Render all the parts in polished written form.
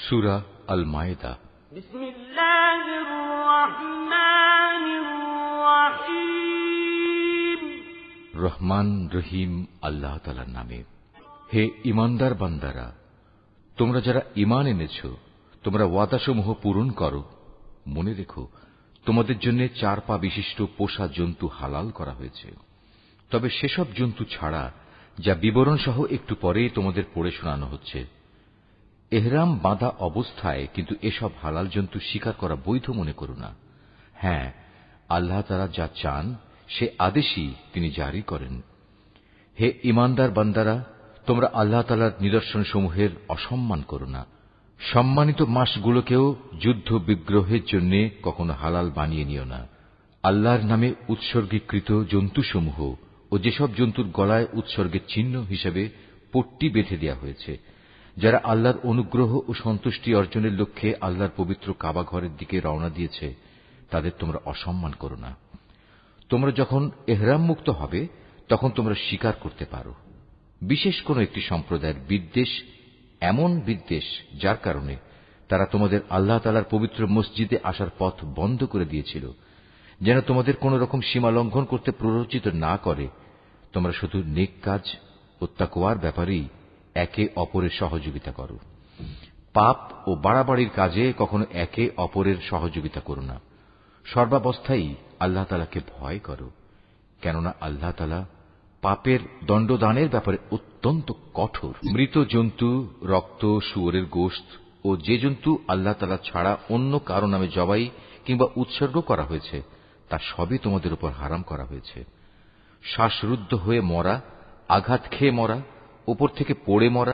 সূরা আল মায়েদা। বিসমিল্লাহির রহমানির রহিম। রহমান রহিম আল্লাহ তাআলার নামে। হে ঈমানদার বান্দারা, তোমরা যারা ঈমান এনেছ, তোমরা ওয়াদাসমূহ পূরণ করো। মনে রেখো, তোমাদের জন্য 4 পা বিশিষ্ট পোষা জন্তু হালাল করা হয়েছে, তবে সেসব জন্তু ছাড়া যা বিবরণ সহ একটু পরেই তোমাদের পড়ে শোনানো হচ্ছে। এহরাম বাঁধা অবস্থায় কিন্তু এসব হালাল জন্তু শিকার করা বৈধ মনে করো না। হ্যাঁ, আল্লাহ তাআলা যা চান সে আদেশই তিনি জারি করেন। হে ঈমানদার বান্দারা, তোমরা আল্লাহ তাআলার নিদর্শনসমূহের অসম্মান করো না। সম্মানিত মাসগুলোকেও যুদ্ধ বিগ্রহের জন্য কখনো হালাল বানিয়ে নিও না। আল্লাহর নামে উৎসর্গীকৃত জন্তুসমূহ ও যেসব জন্তুর গলায় উৎসর্গের চিহ্ন হিসেবে পট্টি বেঁধে দেওয়া হয়েছে, যারা আল্লাহর অনুগ্রহ ও সন্তুষ্টি অর্জনের লক্ষ্যে আল্লাহর পবিত্র কাবা ঘরের দিকে রওনা দিয়েছে, তাদের তোমরা অসম্মান করো না। তোমরা যখন এহরাম মুক্ত হবে তখন তোমরা শিকার করতে পারো। বিশেষ কোন একটি সম্প্রদায়ের বিদ্বেষ এমন বিদ্বেষ যার কারণে তারা তোমাদের আল্লাহ তাআলার পবিত্র মসজিদে আসার পথ বন্ধ করে দিয়েছিল, যেন তোমাদের কোন রকম সীমা লঙ্ঘন করতে প্ররোচিত না করে। তোমরা শুধু নেক কাজ ও তাকওয়ার ব্যাপারেই একে অপরের সহযোগিতা করো। পাপ ও বাড়াবাড়ির কাজে কখনো একে অপরের সহযোগিতা করো না। সর্বাবস্থায় আল্লাহ তাআলাকে ভয় করো, কেননা আল্লাহ তাআলা পাপের দণ্ডদানের ব্যাপারে অত্যন্ত কঠোর। মৃত জন্তু, রক্ত, শুয়োরের গোশত ও যে জন্তু আল্লাহ তাআলা ছাড়া অন্য কারো নামে জবাই কিংবা উৎসর্গ করা হয়েছে, তা সবই তোমাদের উপর হারাম করা হয়েছে। শ্বাসরুদ্ধ হয়ে মরা, আঘাত খেয়ে মরা, উপর থেকে পড়ে মরা,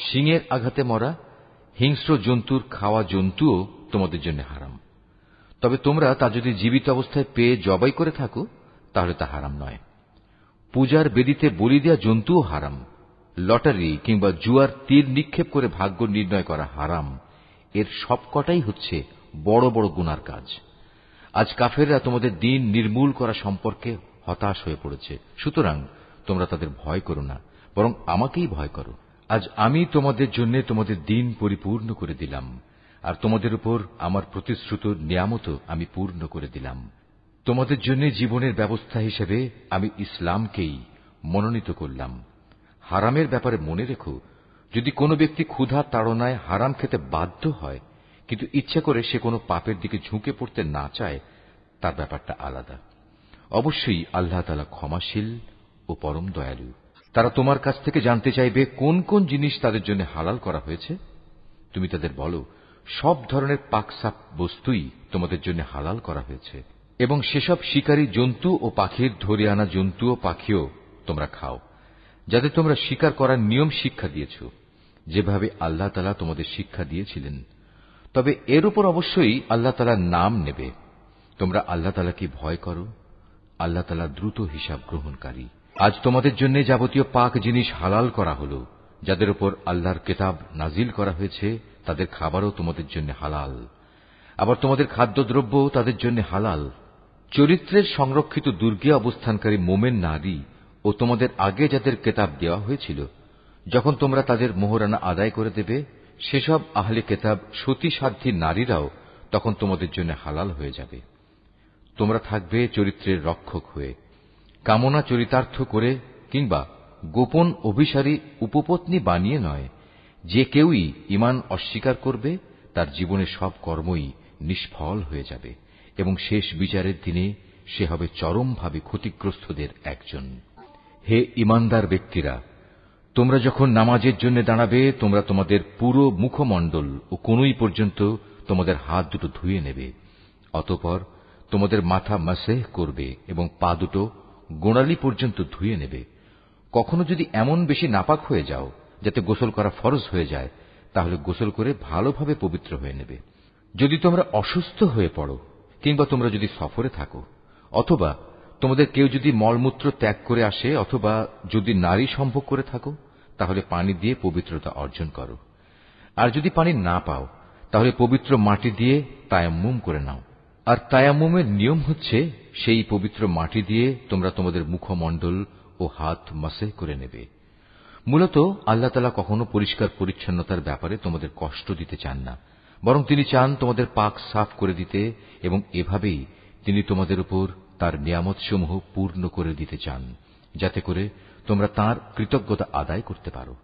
শিঙের আঘাতে মরা, হিংস্র জন্তুর খাওয়া জন্তুও তোমাদের জন্য হারাম। তবে তোমরা তা যদি জীবিত অবস্থায় পেয়ে জবাই করে থাকো তাহলে তা হারাম নয়। পূজার বেদিতে বলি দেয়া জন্তুও হারাম। লটারি কিংবা জুয়ার তীর নিক্ষেপ করে ভাগ্য নির্ণয় করা হারাম। এর সবকটাই হচ্ছে বড় বড় গুনার কাজ। আজ কাফেররা তোমাদের দ্বীন নির্মূল করা সম্পর্কে হতাশ হয়ে পড়েছে, সুতরাং তোমরা তাদের ভয় করো না, বরং আমাকেই ভয় করো। আজ আমি তোমাদের জন্য তোমাদের দ্বীন পরিপূর্ণ করে দিলাম, আর তোমাদের উপর আমার প্রতিশ্রুত নিয়ামতও আমি পূর্ণ করে দিলাম। তোমাদের জন্য জীবনের ব্যবস্থা হিসেবে আমি ইসলামকেই মনোনীত করলাম। হারামের ব্যাপারে মনে রেখো, যদি কোনো ব্যক্তি ক্ষুধা তাড়নায় হারাম খেতে বাধ্য হয় কিন্তু ইচ্ছা করে সে কোনো পাপের দিকে ঝুঁকে পড়তে না চায়, তার ব্যাপারটা আলাদা। অবশ্যই আল্লাহ তাআলা ক্ষমাশীল ও পরম দয়ালু। তারা তোমার কাছ থেকে জানতে চাইবে কোন কোন জিনিস তাদের জন্য হালাল করা হয়েছে। তুমি তাদের বলো, সব ধরনের পাকসাপ বস্তুই তোমাদের জন্য হালাল করা হয়েছে, এবং সেসব শিকারী জন্তু ও পাখির ধরে আনা জন্তু ও পাখিও তোমরা খাও, যাদের তোমরা শিকার করার নিয়ম শিক্ষা দিয়েছ, যেভাবে আল্লাহ তাআলা তোমাদের শিক্ষা দিয়েছিলেন। তবে এর উপর অবশ্যই আল্লাহ তাআলার নাম নেবে। তোমরা আল্লাহ তাআলাকে ভয় করো, আল্লাহ তাআলা দ্রুত হিসাব গ্রহণকারী। আজ তোমাদের জন্য যাবতীয় পাক জিনিস হালাল করা হলো। যাদের উপর আল্লাহর কিতাব নাজিল করা হয়েছে তাদের খাবারও তোমাদের জন্য হালাল, আবার তোমাদের খাদ্যদ্রব্য তাদের জন্য হালাল। চরিত্রের সংরক্ষিত দুর্গে অবস্থানকারী মোমেন নারী ও তোমাদের আগে যাদের কিতাব দেওয়া হয়েছিল, যখন তোমরা তাদের মোহরানা আদায় করে দেবে, সেসব আহলে কিতাব সতী সাধ্বী নারীরাও তখন তোমাদের জন্য হালাল হয়ে যাবে। তোমরা থাকবে চরিত্রের রক্ষক হয়ে, কামনা চরিতার্থ করে কিংবা গোপন অভিসারী উপপত্নী বানিয়ে নয়। যে কেউই ঈমান অস্বীকার করবে তার জীবনের সব কর্মই নিষ্ফল হয়ে যাবে, এবং শেষ বিচারের দিনে সে হবে চরমভাবে ক্ষতিগ্রস্তদের একজন। হে ঈমানদার ব্যক্তিরা, তোমরা যখন নামাজের জন্য দাঁড়াবে, তোমরা তোমাদের পুরো মুখমণ্ডল ও কনুই পর্যন্ত তোমাদের হাত দুটো ধুয়ে নেবে। অতঃপর তোমাদের মাথা মাসেহ করবে এবং পা দুটো গোড়ালি পর্যন্ত ধুয়ে নেবে। কখনো যদি এমন বেশি নাপাক হয়ে যাও যাতে গোসল করা ফরজ হয়ে যায়, তাহলে গোসল করে ভালোভাবে পবিত্র হয়ে নেবে। যদি তোমরা অসুস্থ হয়ে পড়ো কিংবা তোমরা যদি সফরে থাকো, অথবা তোমাদের কেউ যদি মলমূত্র ত্যাগ করে আসে, অথবা যদি নারী সম্ভোগ করে থাকো, তাহলে পানি দিয়ে পবিত্রতা অর্জন করো। আর যদি পানি না পাও, তাহলে পবিত্র মাটি দিয়ে তায়াম্মুম করে নাও। আর তায়াম্মুমের নিয়ম হচ্ছে, সেই পবিত্র মাটি দিয়ে তোমরা তোমাদের মুখমণ্ডল ও হাত মাসেহ করে নেবে। মূলত আল্লাহ তাআলা কখনো পরিষ্কার পরিচ্ছন্নতার ব্যাপারে তোমাদের কষ্ট দিতে চান না, বরং তিনি চান তোমাদের পাক সাফ করে দিতে, এবং এভাবেই তিনি তোমাদের উপর তার নিয়ামতসমূহ পূর্ণ করে দিতে চান, যাতে করে তোমরা তাঁর কৃতজ্ঞতা আদায় করতে পারো।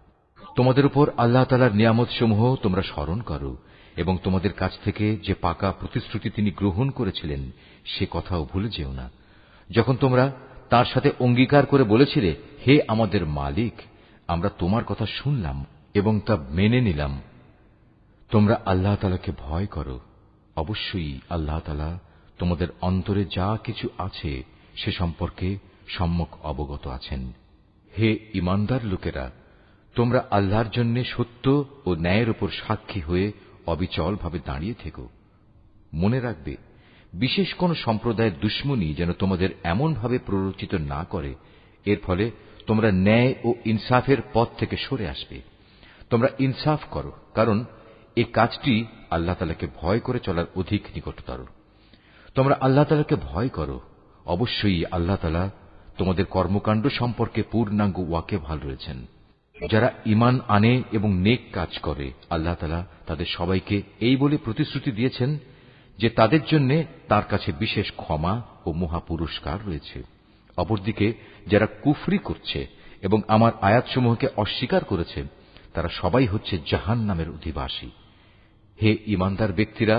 তোমাদের উপর আল্লাহ তাআলার নিয়ামতসমূহ তোমরা স্মরণ করো, এবং তোমাদের কাছ থেকে যে পাকা প্রতিশ্রুতি তিনি গ্রহণ করেছিলেন সে কথাও ভুলে যেও না। যখন তোমরা তার সাথে অঙ্গীকার করে বলেছিলে, হে আমাদের মালিক, আমরা তোমার কথা শুনলাম এবং তা মেনে নিলাম। তোমরা আল্লাহ তাআলাকে ভয় করো। অবশ্যই আল্লাহ তাআলা তোমাদের অন্তরে যা কিছু আছে সে সম্পর্কে সম্যক অবগত আছেন। হে ঈমানদার লোকেরা, তোমরা আল্লাহর জন্য সত্য ও ন্যায়ের উপর সাক্ষী হয়ে অবিচলভাবে দাঁড়িয়ে থেকো। মনে রাখবে, বিশেষ কোন সম্প্রদায়ের দুশমনী যেন তোমাদের এমনভাবে প্ররোচিত না করে, এর ফলে তোমরা ন্যায় ও ইনসাফের পথ থেকে সরে আসবে। তোমরা ইনসাফ করো, কারণ এই কাজটি আল্লাহ তাআলাকে ভয় করে চলার অধিক নিকটতর। তোমরা আল্লাহ তাআলাকে ভয় করো। অবশ্যই আল্লাহ তাআলা তোমাদের কর্মকাণ্ড সম্পর্কে পূর্ণাঙ্গ ওয়াকিবহাল রয়েছেন। যারা ঈমান আনে এবং নেক কাজ করে, আল্লাহ তাআলা তাদের সবাইকে এই বলে প্রতিশ্রুতি দিয়েছেন যে তাদের জন্য তার কাছে বিশেষ ক্ষমা ও মহা পুরস্কার রয়েছে। অপরদিকে যারা কুফরি করছে এবং আমার আয়াতসমূহকে অস্বীকার করেছে, তারা সবাই হচ্ছে জাহান্নামের অধিবাসী। হে ঈমানদার ব্যক্তিরা,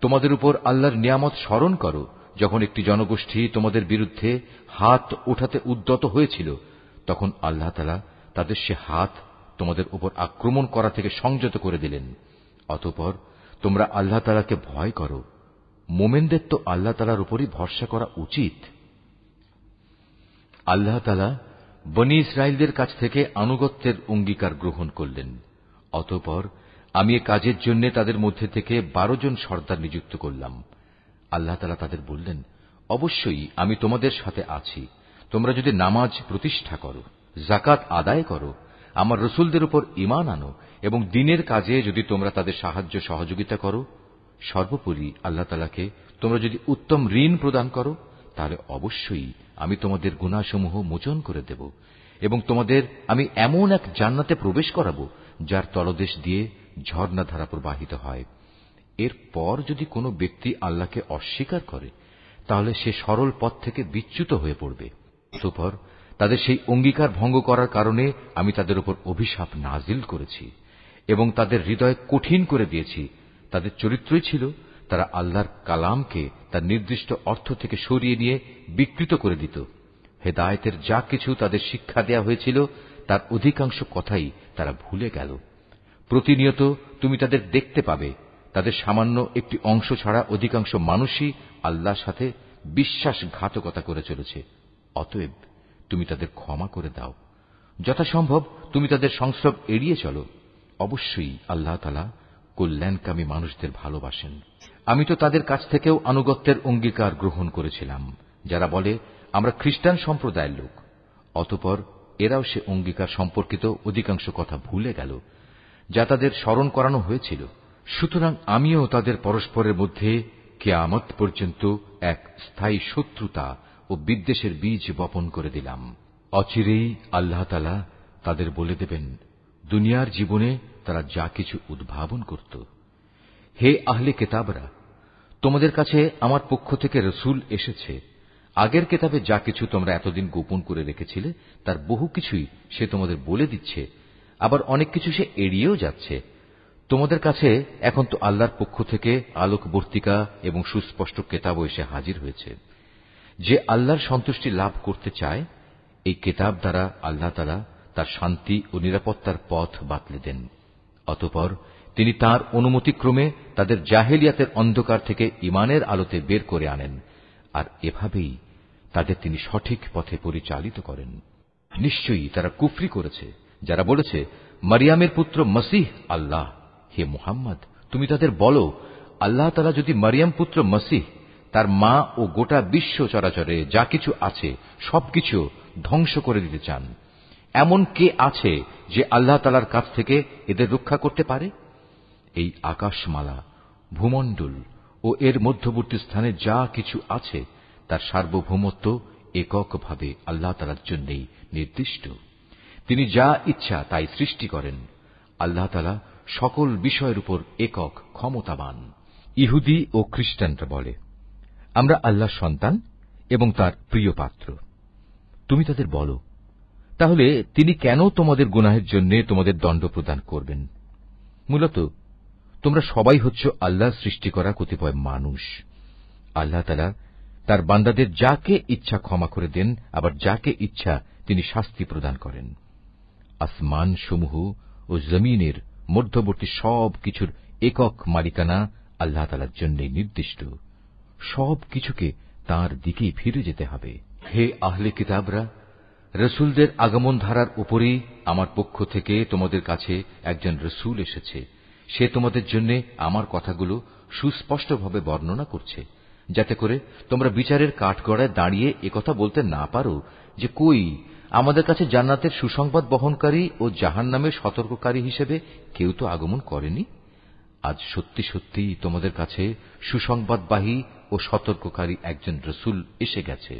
তোমাদের উপর আল্লাহর নিয়ামত স্মরণ করো, যখন একটি জনগোষ্ঠী তোমাদের বিরুদ্ধে হাত ওঠাতে উদ্যত হয়েছিল, তখন আল্লাহ তাআলা তাদের সে হাত তোমাদের উপর আক্রমণ করা থেকে সংযত করে দিলেন। অতঃপর তোমরা আল্লাহ তাআলাকে ভয় করো। মোমেনদের তো আল্লাহ তাআলার উপরই ভরসা করা উচিত। আল্লাহ তাআলা বনী ইসরাইলদের কাছ থেকে আনুগত্যের অঙ্গীকার গ্রহণ করলেন। অতঃপর আমি এ কাজের জন্য তাদের মধ্যে থেকে 12 জন সর্দার নিযুক্ত করলাম। আল্লাহ তাআলা তাদের বললেন, অবশ্যই আমি তোমাদের সাথে আছি। তোমরা যদি নামাজ প্রতিষ্ঠা করো, যাকাত আদায় করো, আমার রাসূলদের উপর ঈমান আনো এবং দ্বীনের কাজে যদি তোমরা তাদের সাহায্য সহযোগিতা করো, সর্বোপরি আল্লাহ তাআলাকে তোমরা যদি উত্তম ঋণ প্রদান করো, তাহলে অবশ্যই আমি তোমাদের গুনাহসমূহ মোচন করে দেব এবং তোমাদের আমি এমন এক জান্নাতে প্রবেশ করাবো যার তলদেশ দিয়ে ঝর্ণাধারা প্রবাহিত হয়। এরপর যদি কোনো ব্যক্তি আল্লাহকে অস্বীকার করে, তাহলে সে সরল পথ থেকে বিচ্যুত হয়ে পড়বে। অতঃপর তাদের সেই অঙ্গীকার ভঙ্গ করার কারণে আমি তাদের উপর অভিশাপ নাজিল করেছি এবং তাদের হৃদয় কঠিন করে দিয়েছি। তাদের চরিত্রই ছিল তারা আল্লাহর কালামকে তার নির্দিষ্ট অর্থ থেকে সরিয়ে নিয়ে বিকৃত করে দিত। হেদায়েতের যা কিছু তাদের শিক্ষা দেয়া হয়েছিল তার অধিকাংশ কথাই তারা ভুলে গেল। প্রতিনিয়ত তুমি তাদের দেখতে পাবে, তাদের সামান্য একটি অংশ ছাড়া অধিকাংশ মানুষই আল্লাহর সাথে বিশ্বাসঘাতকতা করে চলেছে। অতএব তুমি তাদের ক্ষমা করে দাও। যথাসম্ভব তুমি তাদের সংস্রব এড়িয়ে চলো। অবশ্যই আল্লাহ তাআলা কল্যাণকামী মানুষদের ভালোবাসেন। আমি তো তাদের কাছ থেকেও আনুগত্যের অঙ্গীকার গ্রহণ করেছিলাম, যারা বলে আমরা খ্রিস্টান সম্প্রদায়ের লোক। অতঃপর এরাও সে অঙ্গীকার সম্পর্কিত অধিকাংশ কথা ভুলে গেল, যা তাদের স্মরণ করানো হয়েছিল। সুতরাং আমিও তাদের পরস্পরের মধ্যে কিয়ামত পর্যন্ত এক স্থায়ী শত্রুতা ও বিদ্বেষের বীজ বপন করে দিলাম। অচিরেই আল্লাহ তাআলা তাদের বলে দেবেন দুনিয়ার জীবনে তারা যা কিছু উদ্ভাবন করত। হে আহলে কিতাবরা, তোমাদের কাছে আমার পক্ষ থেকে রাসূল এসেছে। আগের কিতাবে যা কিছু তোমরা এতদিন গোপন করে রেখেছিলে তার বহু কিছুই সে তোমাদের বলে দিচ্ছে, আবার অনেক কিছু সে এড়িয়েও যাচ্ছে। তোমাদের কাছে এখন তো আল্লাহর পক্ষ থেকে আলোকবর্তিকা এবং সুস্পষ্ট কিতাবও এসে হাজির হয়েছে। যে আল্লাহর সন্তুষ্টি লাভ করতে চায়, এই কিতাব দ্বারা আল্লাহ তাআলা তার শান্তি ও নিরাপত্তার পথ বাতলে দেন। অতঃপর তিনি তাঁর অনুমতিক্রমে তাদের জাহেলিয়াতের অন্ধকার থেকে ঈমানের আলোতে বের করে আনেন, আর এভাবেই তাদের তিনি সঠিক পথে পরিচালিত করেন। নিশ্চয়ই তারা কুফরি করেছে যারা বলেছে মারিয়ামের পুত্র মসীহ আল্লাহ। হে মুহাম্মদ, তুমি তাদের বলো, আল্লাহ তাআলা যদি মারিয়াম পুত্র মসীহ, তার মা ও গোটা বিশ্ব চরাচরে যা কিছু আছে সবকিছু ধ্বংস করে দিতে চান, এমন কে আছে যে আল্লাহ তাআলার কাছ থেকে এদের রক্ষা করতে পারে? এই আকাশমালা, ভূমণ্ডল ও এর মধ্যবর্তী স্থানে যা কিছু আছে তার সার্বভৌমত্ব এককভাবে আল্লাহ তাআলার জন্যই নির্দিষ্ট। তিনি যা ইচ্ছা তাই সৃষ্টি করেন। আল্লাহ তাআলা সকল বিষয়ের উপর একক ক্ষমতাবান। ইহুদি ও খ্রিস্টানরা বলে, আমরা আল্লাহর সন্তান এবং তার প্রিয় পাত্র। তুমি তাদের বলো, তাহলে তিনি কেন তোমাদের গুনাহের জন্য তোমাদের দণ্ড প্রদান করবেন? মূলত তোমরা সবাই হচ্ছ আল্লাহর সৃষ্টি করা কতিপয় মানুষ। আল্লাহ তাআলা তার বান্দাদের যাকে ইচ্ছা ক্ষমা করে দেন, আবার যাকে ইচ্ছা তিনি শাস্তি প্রদান করেন। আসমান সমূহ ও জমিনের মধ্যবর্তী সব কিছুর একক মালিকানা আল্লাহ তাআলার জন্যই নির্দিষ্ট। সব কিছুকে তাঁর দিকেই ফিরে যেতে হবে। হে আহলে কিতাবরা, রসুলদের আগমন ধারার উপরই আমার পক্ষ থেকে তোমাদের কাছে একজন রসুল এসেছে। সে তোমাদের জন্য আমার কথাগুলো সুস্পষ্টভাবে বর্ণনা করছে, যাতে করে তোমরা বিচারের কাঠগড়ায় দাঁড়িয়ে একথা বলতে না পারো যে, কই আমাদের কাছে জান্নাতের সুসংবাদ বহনকারী ও জাহান্নামের সতর্ককারী হিসেবে কেউ তো আগমন করেনি। আজ সত্যি সত্যি তোমাদের কাছে সুসংবাদবাহী ও সতর্ককারী একজন রসুল এসে গেছে।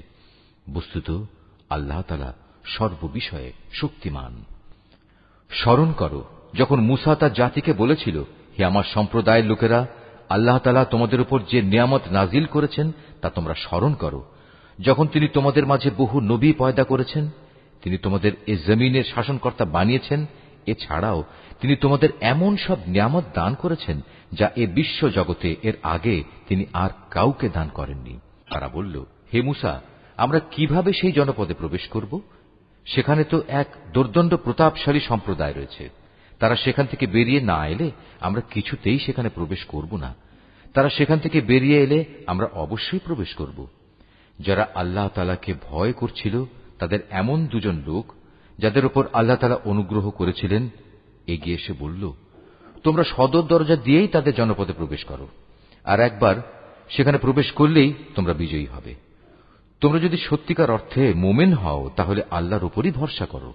বস্তুত আল্লাহ তাআলা সর্ববিষয়ে শক্তিমান। স্মরণ করো, যখন মূসা তার জাতিকে বলেছিল, হে আমার সম্প্রদায়ের লোকেরা, আল্লাহ তাআলা তোমাদের উপর যে নিয়ামত নাজিল করেছেন তা তোমরা স্মরণ করো। যখন তিনি তোমাদের মাঝে বহু নবী পয়দা করেছেন, তিনি তোমাদের এ জমিনের শাসনকর্তা বানিয়েছেন। এছাড়াও তিনি তোমাদের এমন সব নিয়ামত দান করেছেন যা এ বিশ্ব জগতে এর আগে তিনি আর কাউকে দান করেননি। তারা বলল, হে মূসা, আমরা কিভাবে সেই জনপদে প্রবেশ করব? সেখানে তো এক দুর্দণ্ড প্রতাপশালী সম্প্রদায় রয়েছে। তারা সেখান থেকে বেরিয়ে না এলে আমরা কিছুতেই সেখানে প্রবেশ করব না। তারা সেখান থেকে বেরিয়ে এলে আমরা অবশ্যই প্রবেশ করব। যারা আল্লাহ তাআলাকে ভয় করছিল তাদের এমন দুজন লোক, যাদের উপর আল্লাহ তাআলা অনুগ্রহ করেছিলেন, এগিয়ে এসে বলল, তোমরা সদর দরজা দিয়েই তাদের জনপদে প্রবেশ করো, আর একবার সেখানে প্রবেশ করলেই তোমরা বিজয়ী হবে। তোমরা যদি সত্যিকার অর্থে মুমিন হও তাহলে আল্লাহর উপরই ভরসা করো।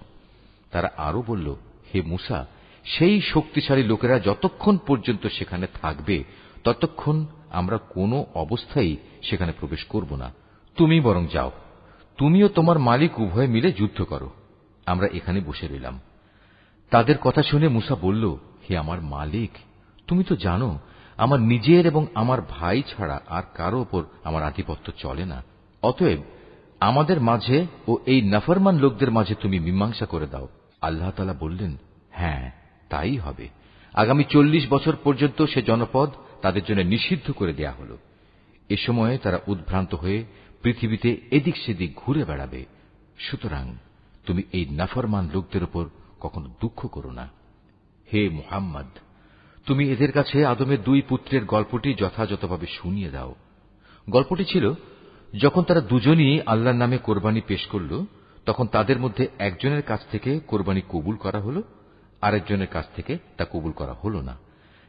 তারা আরো বলল, হে মূসা, সেই শক্তিশালী লোকেরা যতক্ষণ পর্যন্ত সেখানে থাকবে ততক্ষণ আমরা কোনো অবস্থায় সেখানে প্রবেশ করব না। তুমি বরং যাও, তুমিও তোমার মালিক উভয় মিলে যুদ্ধ করো, আমরা এখানে বসে রইলাম। তাদের কথা শুনে মূসা বলল, হে আমার মালিক, তুমি তো জানো আমার নিজের এবং আমার ভাই ছাড়া আর কারো ওপর আমার আধিপত্য চলে না। অতএব আমাদের মাঝে ও এই নাফরমান লোকদের মাঝে তুমি মীমাংসা করে দাও। আল্লাহ তাআলা বললেন, হ্যাঁ, তাই হবে। আগামী 40 বছর পর্যন্ত সে জনপদ তাদের জন্য নিষিদ্ধ করে দেয়া হল। এ সময়ে তারা উদ্ভ্রান্ত হয়ে পৃথিবীতে এদিক সেদিক ঘুরে বেড়াবে। সুতরাং তুমি এই নাফরমান লোকদের উপর কখনো দুঃখ করো না। হে মুহাম্মদ, তুমি এদের কাছে আদমের 2 পুত্রের গল্পটি যথাযথভাবে শুনিয়ে দাও। গল্পটি ছিল, যখন তারা দুজনই আল্লাহর নামে কোরবানি পেশ করল, তখন তাদের মধ্যে একজনের কাছ থেকে কোরবানি কবুল করা হল, আরেকজনের কাছ থেকে তা কবুল করা হল না।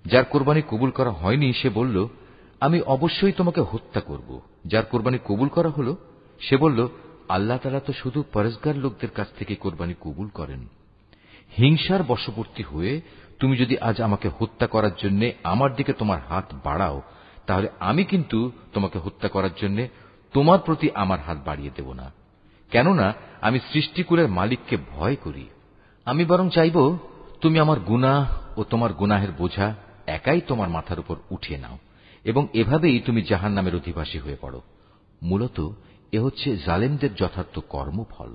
যার কোরবানি কবুল করা হয়নি সে বলল, আমি অবশ্যই তোমাকে হত্যা করব। যার কোরবানি কবুল করা হল সে বলল, আল্লাহ তাআলা তো শুধু পরেজগার লোকদের কাছ থেকে কোরবানি কবুল করেন। হিংসার বশবর্তী হয়ে তুমি যদি আজ আমাকে হত্যা করার জন্য আমার দিকে তোমার হাত বাড়াও, তাহলে আমি কিন্তু তোমাকে হত্যা করার জন্য তোমার প্রতি আমার হাত বাড়িয়ে দেব না। কেননা আমি সৃষ্টিকুলের মালিককে ভয় করি। আমি বরং চাইব তুমি আমার গুনাহ ও তোমার গুনাহের বোঝা একাই তোমার মাথার উপর উঠিয়ে নাও এবং এভাবেই তুমি জাহান্নামের অধিবাসী হয়ে পড়ো। মূলত এ হচ্ছে জালেমদের যথার্থ কর্মফল।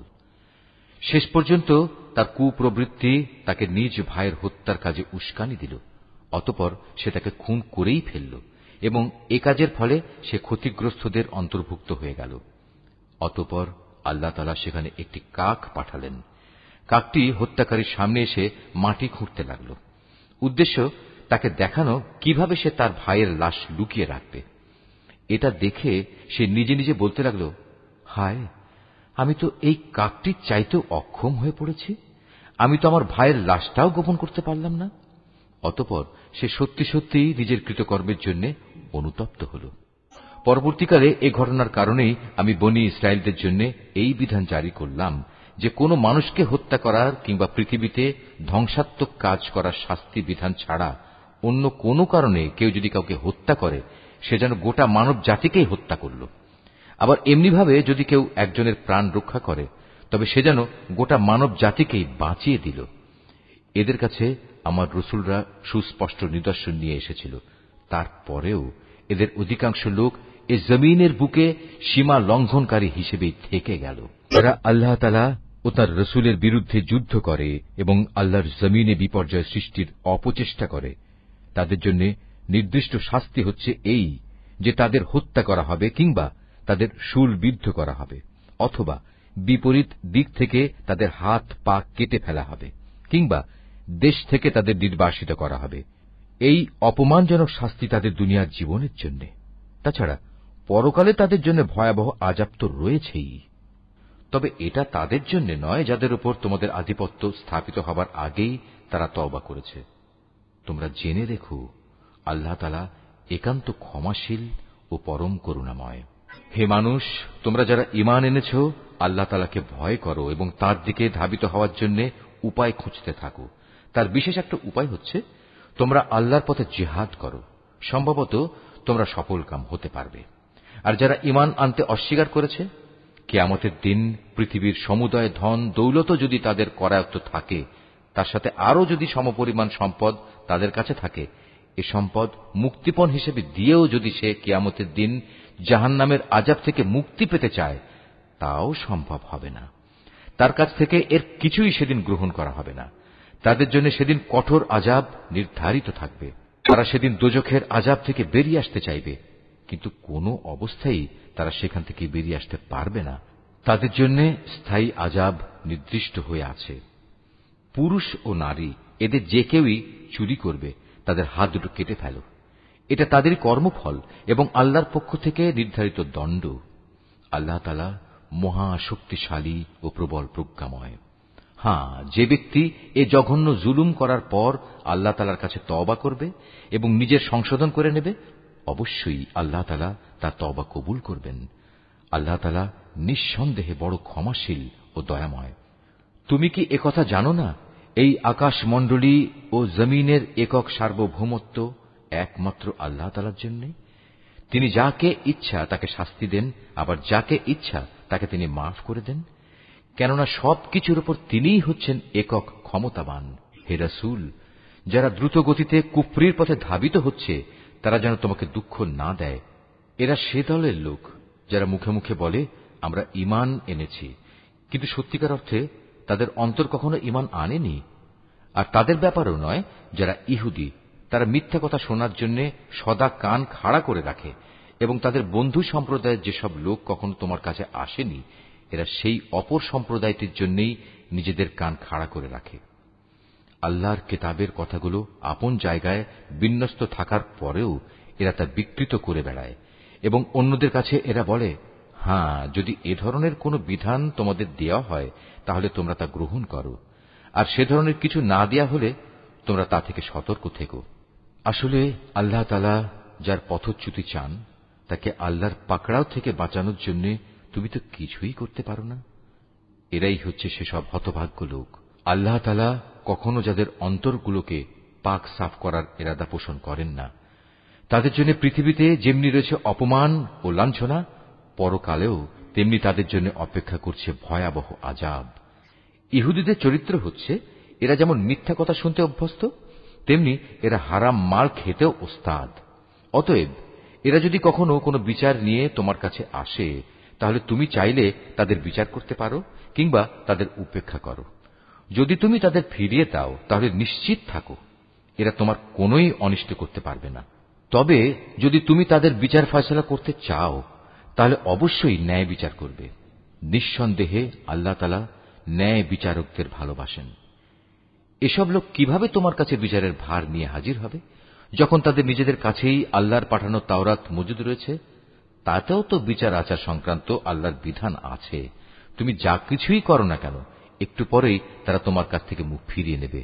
শেষ পর্যন্ত তার কুপ্রবৃত্তি তাকে নিজ ভাইয়ের হত্যার কাজে উস্কানি দিল। অতঃপর সে তাকে খুন করেই ফেলল এবং এ কাজের ফলে সে ক্ষতিগ্রস্তদের অন্তর্ভুক্ত হয়ে গেল। অতঃপর আল্লাহ তাআলা সেখানে একটি কাক পাঠালেন। কাকটি হত্যাকারীর সামনে এসে মাটি খুঁড়তে লাগল। উদ্দেশ্য তাকে দেখানো কিভাবে সে তার ভাইয়ের লাশ লুকিয়ে রাখবে। এটা দেখে সে নিজে নিজে বলতে লাগল, হায়, আমি তো এই কাকটির চাইতেও অক্ষম হয়ে পড়েছি। আমি তো আমার ভাইয়ের লাশটাও গোপন করতে পারলাম না। অতঃপর সে সত্যি সত্যিই নিজের কৃতকর্মের জন্য অনুতপ্ত হল। পরবর্তীকালে এ ঘটনার কারণেই আমি বনী ইসরায়েলদের জন্য এই বিধান জারি করলাম যে কোনো মানুষকে হত্যা করার কিংবা পৃথিবীতে ধ্বংসাত্মক কাজ করার শাস্তি বিধান ছাড়া অন্য কোনো কারণে কেউ যদি কাউকে হত্যা করে, সে যেন গোটা মানব জাতিকেই হত্যা করল। আবার এমনিভাবে যদি কেউ একজনের প্রাণ রক্ষা করে, তবে সে যেন গোটা মানব জাতিকেই বাঁচিয়ে দিল। এদের কাছে আমার রসুলরা সুস্পষ্ট নিদর্শন নিয়ে এসেছিল, তারপরেও এদের অধিকাংশ লোক এ জমিনের বুকে সীমা লঙ্ঘনকারী হিসেবেই থেকে গেল। এরা আল্লাহ তাআলা ও তার রসুলের বিরুদ্ধে যুদ্ধ করে এবং আল্লাহর জমিনে বিপর্যয় সৃষ্টির অপচেষ্টা করে, তাদের জন্য নির্দিষ্ট শাস্তি হচ্ছে এই যে তাদের হত্যা করা হবে কিংবা তাদের শূলবিদ্ধ করা হবে, অথবা বিপরীত দিক থেকে তাদের হাত পা কেটে ফেলা হবে কিংবা দেশ থেকে তাদের নির্বাসিত করা হবে। এই অপমানজনক শাস্তি তাদের দুনিয়ার জীবনের জন্য। তাছাড়া পরকালে তাদের জন্য ভয়াবহ আযাব তো রয়েছেই। তবে এটা তাদের জন্য নয় যাদের উপর তোমাদের আধিপত্য স্থাপিত হবার আগেই তারা তওবা করেছে। তোমরা জেনে রেখো, আল্লাহ তাআলা একান্ত ক্ষমাশীল ও পরম করুণাময়। হে মানুষ, তোমরা যারা ঈমান এনেছ, আল্লাহ তাআলাকে ভয় করো এবং তার দিকে ধাবিত হওয়ার জন্য উপায় খুঁজতে থাকো। তার বিশেষ একটা উপায় হচ্ছে তোমরা আল্লাহর পথে জিহাদ করো, সম্ভবত তোমরা সফলকাম হতে পারবে। আর যারা ঈমান আনতে অস্বীকার করেছে, কিয়ামতের দিন পৃথিবীর সমুদয় ধন দৌলতও যদি তাদের করায়ত্ত থাকে, তার সাথে আরও যদি সমপরিমাণ সম্পদ তাদের কাছে থাকে, এ সম্পদ মুক্তিপণ হিসেবে দিয়েও যদি সে কিয়ামতের দিন জাহান্নামের আযাব থেকে মুক্তি পেতে চায়, তাও সম্ভব হবে না। তার কাছ থেকে এর কিছুই সেদিন গ্রহণ করা হবে না। তাদের জন্য সেদিন কঠোর আযাব নির্ধারিত থাকবে। তারা সেদিন দোজখের আযাব থেকে বেরিয়ে আসতে চাইবে, কিন্তু কোনো অবস্থায় তারা সেখান থেকে বেরিয়ে আসতে পারবে না। তাদের জন্য স্থায়ী আযাব নির্দিষ্ট হয়ে আছে। পুরুষ ও নারী এদের যে কেউই চুরি করবে, তাদের হাত দুটো কেটে ফেলো। এটা তাদেরই কর্মফল এবং আল্লাহর পক্ষ থেকে নির্ধারিত দণ্ড। আল্লাহ তাআলা মহা শক্তিশালী ও প্রবল প্রজ্ঞাময়। হ্যাঁ, যে ব্যক্তি এ জঘন্য জুলুম করার পর আল্লাহ তাআলার কাছে তওবা করবে এবং নিজের সংশোধন করে নেবে, অবশ্যই আল্লাহ তাআলা তার তওবা কবুল করবেন। আল্লাহ তাআলা নিঃসন্দেহে বড় ক্ষমাশীল ও দয়াময়। তুমি কি একথা জানো না, এই আকাশমণ্ডলী ও জমিনের একক সার্বভৌমত্ব একমাত্র আল্লাহ তাআলার জন্য? তিনি যাকে ইচ্ছা তাকে শাস্তি দেন, আবার যাকে ইচ্ছা তাকে তিনি মাফ করে দেন, কেননা সবকিছুর উপর তিনিই হচ্ছেন একক ক্ষমতাবান। হে রাসূল, যারা দ্রুত গতিতে কুফরির পথে ধাবিত হচ্ছে, তারা যেন তোমাকে দুঃখ না দেয়। এরা সে দলের লোক যারা মুখে মুখে বলে আমরা ঈমান এনেছি, কিন্তু সত্যিকার অর্থে তাদের অন্তর কখনো ঈমান আনেনি। আর তাদের ব্যাপারও নয় যারা ইহুদি, তারা মিথ্যা কথা শোনার জন্য সদা কান খাড়া করে রাখে, এবং তাদের বন্ধু সম্প্রদায়ের যেসব লোক কখনো তোমার কাছে আসেনি, এরা সেই অপর সম্প্রদায়টির জন্যই নিজেদের কান খাড়া করে রাখে। আল্লাহর কিতাবের কথাগুলো আপন জায়গায় বিন্যস্ত থাকার পরেও এরা তা বিকৃত করে বেড়ায়, এবং অন্যদের কাছে এরা বলে, হ্যাঁ, যদি এ ধরনের কোনো বিধান তোমাদের দেওয়া হয় তাহলে তোমরা তা গ্রহণ করো, আর সে ধরনের কিছু না দেয়া হলে তোমরা তা থেকে সতর্ক থেকো। আসলে আল্লাহ তাআলা যার পথচ্যুতি চান, তাকে আল্লাহর পাকড়াও থেকে বাঁচানোর জন্য তুমি তো কিছুই করতে পারো না। এরাই হচ্ছে সেসব হতভাগ্য লোক। আল্লাহ তাআলা কখনো যাদের অন্তরগুলোকে পাক সাফ করার ইরাদা পোষণ করেন না, তাদের জন্য পৃথিবীতে যেমনি রয়েছে অপমান ও লাঞ্ছনা, পরকালেও তেমনি তাদের জন্য অপেক্ষা করছে ভয়াবহ আযাব। ইহুদিদের চরিত্র হচ্ছে, এরা যেমন মিথ্যা কথা শুনতে অভ্যস্ত, তেমনি এরা হারাম মাল খেতেও ওস্তাদ। অতএব এরা যদি কখনো কোনো বিচার নিয়ে তোমার কাছে আসে, তাহলে তুমি চাইলে তাদের বিচার করতে পারো কিংবা তাদের উপেক্ষা করো। যদি তুমি তাদের ফিরিয়ে দাও, তাহলে নিশ্চিত থাকো এরা তোমার কোনোই অনিষ্ট করতে পারবে না। তবে যদি তুমি তাদের বিচার ফয়সালা করতে চাও, তাহলে অবশ্যই ন্যায় বিচার করবে। নিঃসন্দেহে আল্লাহ তাআলা ন্যায় বিচারকদের ভালোবাসেন। এসব লোক কিভাবে তোমার কাছে বিচারের ভার নিয়ে হাজির হবে, যখন তাদের নিজেদের কাছেই আল্লাহর পাঠানো তাওরাত মজুদ রয়েছে? তাতেও তো বিচার আচার সংক্রান্ত আল্লাহর বিধান আছে। তুমি যা কিছুই করো না কেন, একটু পরেই তারা তোমার কাছ থেকে মুখ ফিরিয়ে নেবে।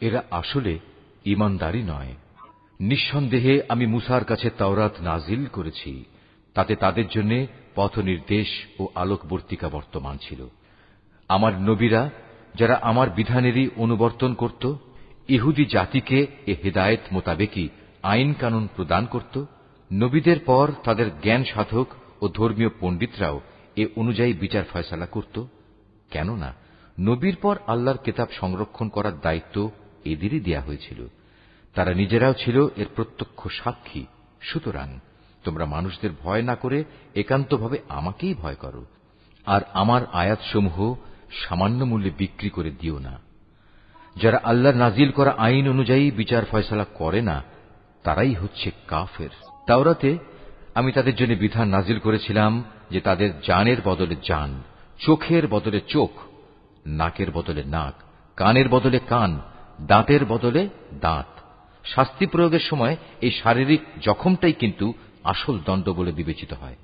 এরা আসলে ঈমানদারই নয়। নিঃসন্দেহে আমি মুসার কাছে তাওরাত নাজিল করেছি, তাতে তাদের জন্য পথ নির্দেশ ও আলোকবর্তিকা বর্তমান ছিল। আমার নবীরা যারা আমার বিধানেরই অনুবর্তন করত, ইহুদি জাতিকে এ হেদায়েত মোতাবেকই আইন কানুন প্রদান করত। নবীদের পর তাদের জ্ঞান সাধক ও ধর্মীয় পণ্ডিতরাও এ অনুযায়ী বিচার ফয়সালা করত। কেননা নবীর পর আল্লাহর কিতাব সংরক্ষণ করার দায়িত্ব এদেরই দেয়া হয়েছিল। তারা নিজেরাও ছিল এর প্রত্যক্ষ সাক্ষী। সুতরাং তোমরা মানুষদের ভয় না করে একান্তভাবে আমাকেই ভয় করো, আর আমার আয়াতসমূহ সামান্য মূল্যে বিক্রি করে দিও না। যারা আল্লাহর নাজিল করা আইন অনুযায়ী বিচার ফয়সালা করে না, তারাই হচ্ছে কাফের। তাওরাতে আমি তাদের জন্য বিধান নাজিল করেছিলাম যে তাদের জানের বদলে জান, চোখের বদলে চোখ, নাকের বদলে নাক, কানের বদলে কান, দাঁতের বদলে দাঁত। শাস্তি প্রয়োগের সময় এই শারীরিক জখমটাই কিন্তু আসল দণ্ড বলে বিবেচিত হয়।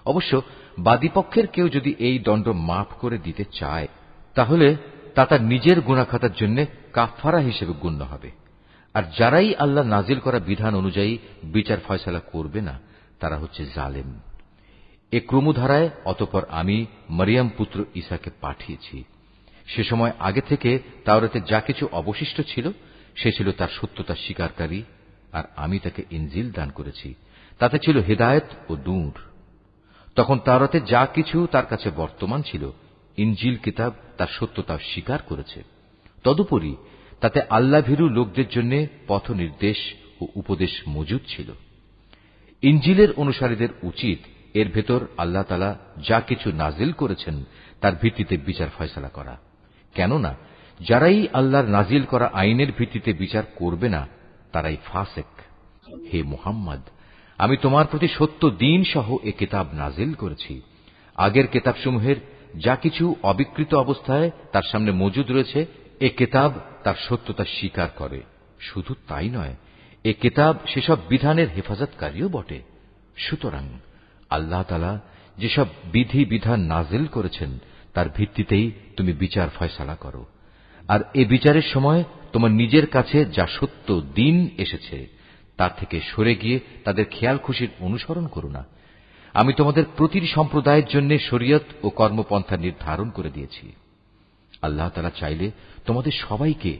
অবশ্য বাদীপক্ষের কেউ যদি এই দণ্ড মাফ করে দিতে চায়, তাহলে তা তার নিজের গুনাহখাতার জন্য কাফারা হিসেবে গণ্য হবে। আর যারাই আল্লাহ নাজিল করা বিধান অনুযায়ী বিচার ফয়সালা করবে না, তারা হচ্ছে জালেম। এ ক্রমধারায় অতঃপর আমি মরিয়ম পুত্র ঈসাকে পাঠিয়েছি। সে সময় আগে থেকে তাওরাতে যা কিছু অবশিষ্ট ছিল সে ছিল তার সত্যতা স্বীকারকারী, আর আমি তাকে ইনজিল দান করেছি, তাতে ছিল হেদায়েত ও নূর। তখন তাওরাতে যা কিছু তার কাছে বর্তমান ছিল, ইনজিল কিতাব তার সত্যতা স্বীকার করেছে। তদুপরি তাতে আল্লাহভীরু লোকদের জন্য পথ নির্দেশ ও উপদেশ মজুদ ছিল। ইনজিলের অনুসারীদের উচিত এর ভেতর আল্লাহ তাআলা যা কিছু নাজিল করেছেন তার ভিত্তিতে বিচার ফয়সালা করা। কেননা যারাই আল্লাহর নাজিল করা আইনের ভিত্তিতে বিচার করবে না, তারাই ফাসেক। হে মুহাম্মদ, আমি তোমার প্রতি সত্য দ্বীন সহ এ কিতাব নাজিল করেছি। আগের কিতাবসমূহের যা কিছু অবিকৃত অবস্থায় তার সামনে মজুদ রয়েছে, এ কিতাব তার সত্যতা স্বীকার করে। শুধু তাই নয়, এ কিতাব সেসব বিধানের হেফাজতকারীও বটে। সুতরাং আল্লাহ তাআলা যেসব বিধি বিধান নাজিল করেছেন তার ভিত্তিতেই তুমি বিচার ফয়সালা করো। আর এ বিচারের সময় তোমার নিজের কাছে যা সত্য দ্বীন এসেছে তার থেকে সরে গিয়ে তাদের খেয়াল খুশির অনুসরণ করো না। আমি তোমাদের প্রতিটি সম্প্রদায়ের জন্য শরীয়ত ও কর্মপন্থা নির্ধারণ করে দিয়েছি। আল্লাহ তাআলা চাইলে তোমাদের সবাইকে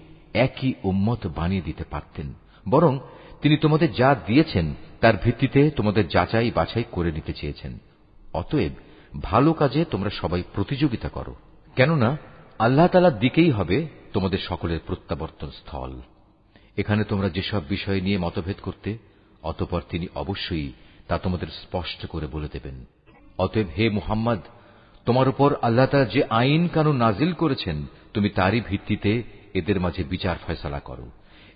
একই উম্মত বানিয়ে দিতে পারতেন, বরং তিনি তোমাদের যা দিয়েছেন তার ভিত্তিতে তোমাদের যাচাই বাছাই করে নিতে চেয়েছেন। অতএব ভালো কাজে তোমরা সবাই প্রতিযোগিতা করো, কেননা আল্লাহ তাআলার দিকেই হবে তোমাদের সকলের প্রত্যাবর্তন স্থল। এখানে তোমরা যেসব বিষয় নিয়ে মতভেদ করতে, অতঃপর তিনি অবশ্যই তা তোমাদের স্পষ্ট করে বলে দেবেন। অতএব হে মুহাম্মদ, তোমার উপর আল্লাহ তাআলা যে আইন কানুন নাজিল করেছেন তুমি তারই ভিত্তিতে এদের মাঝে বিচার ফয়সালা করো,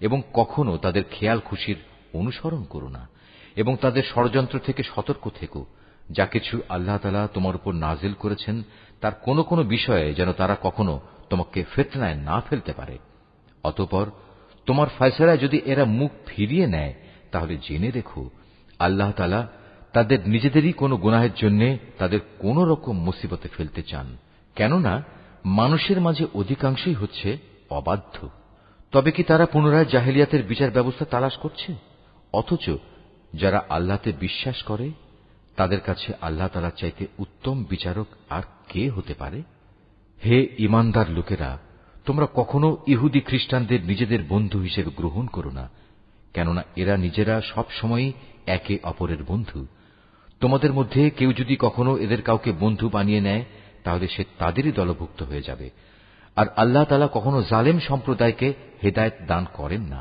এবং কখনো তাদের খেয়াল খুশির অনুসরণ করো না, এবং তাদের ষড়যন্ত্র থেকে সতর্ক থেকো। যা কিছু আল্লাহ তাআলা তোমার উপর নাজিল করেছেন তার কোনো কোনো বিষয়ে যেন তারা কখনো তোমাকে ফিতনায় না ফেলতে পারে। অতঃপর তোমার ফয়সালায় যদি এরা মুখ ফিরিয়ে নেয়, তাহলে জেনে রেখো আল্লাহ তাআলা তাদের নিজেদেরই কোনো গুনাহের জন্য তাদের কোন রকম মুসিবতে ফেলতে চান। কেননা মানুষের মাঝে অধিকাংশই হচ্ছে অবাধ্য। তবে কি তারা পুনরায় জাহেলিয়াতের বিচার ব্যবস্থা তালাশ করছে? অথচ যারা আল্লাহতে বিশ্বাস করে তাদের কাছে আল্লাহ তাআলার চাইতে উত্তম বিচারক আর কে হতে পারে? হে ঈমানদার লোকেরা, তোমরা কখনো ইহুদি খ্রিস্টানদের নিজেদের বন্ধু হিসেবে গ্রহণ করো না, কেননা এরা নিজেরা সব সময় একে অপরের বন্ধু। তোমাদের মধ্যে কেউ যদি কখনো এদের কাউকে বন্ধু বানিয়ে নেয়, তাহলে সে তাদেরই দলভুক্ত হয়ে যাবে। আর আল্লাহ তাআলা কখনো জালেম সম্প্রদায়কে হেদায়েত দান করেন না।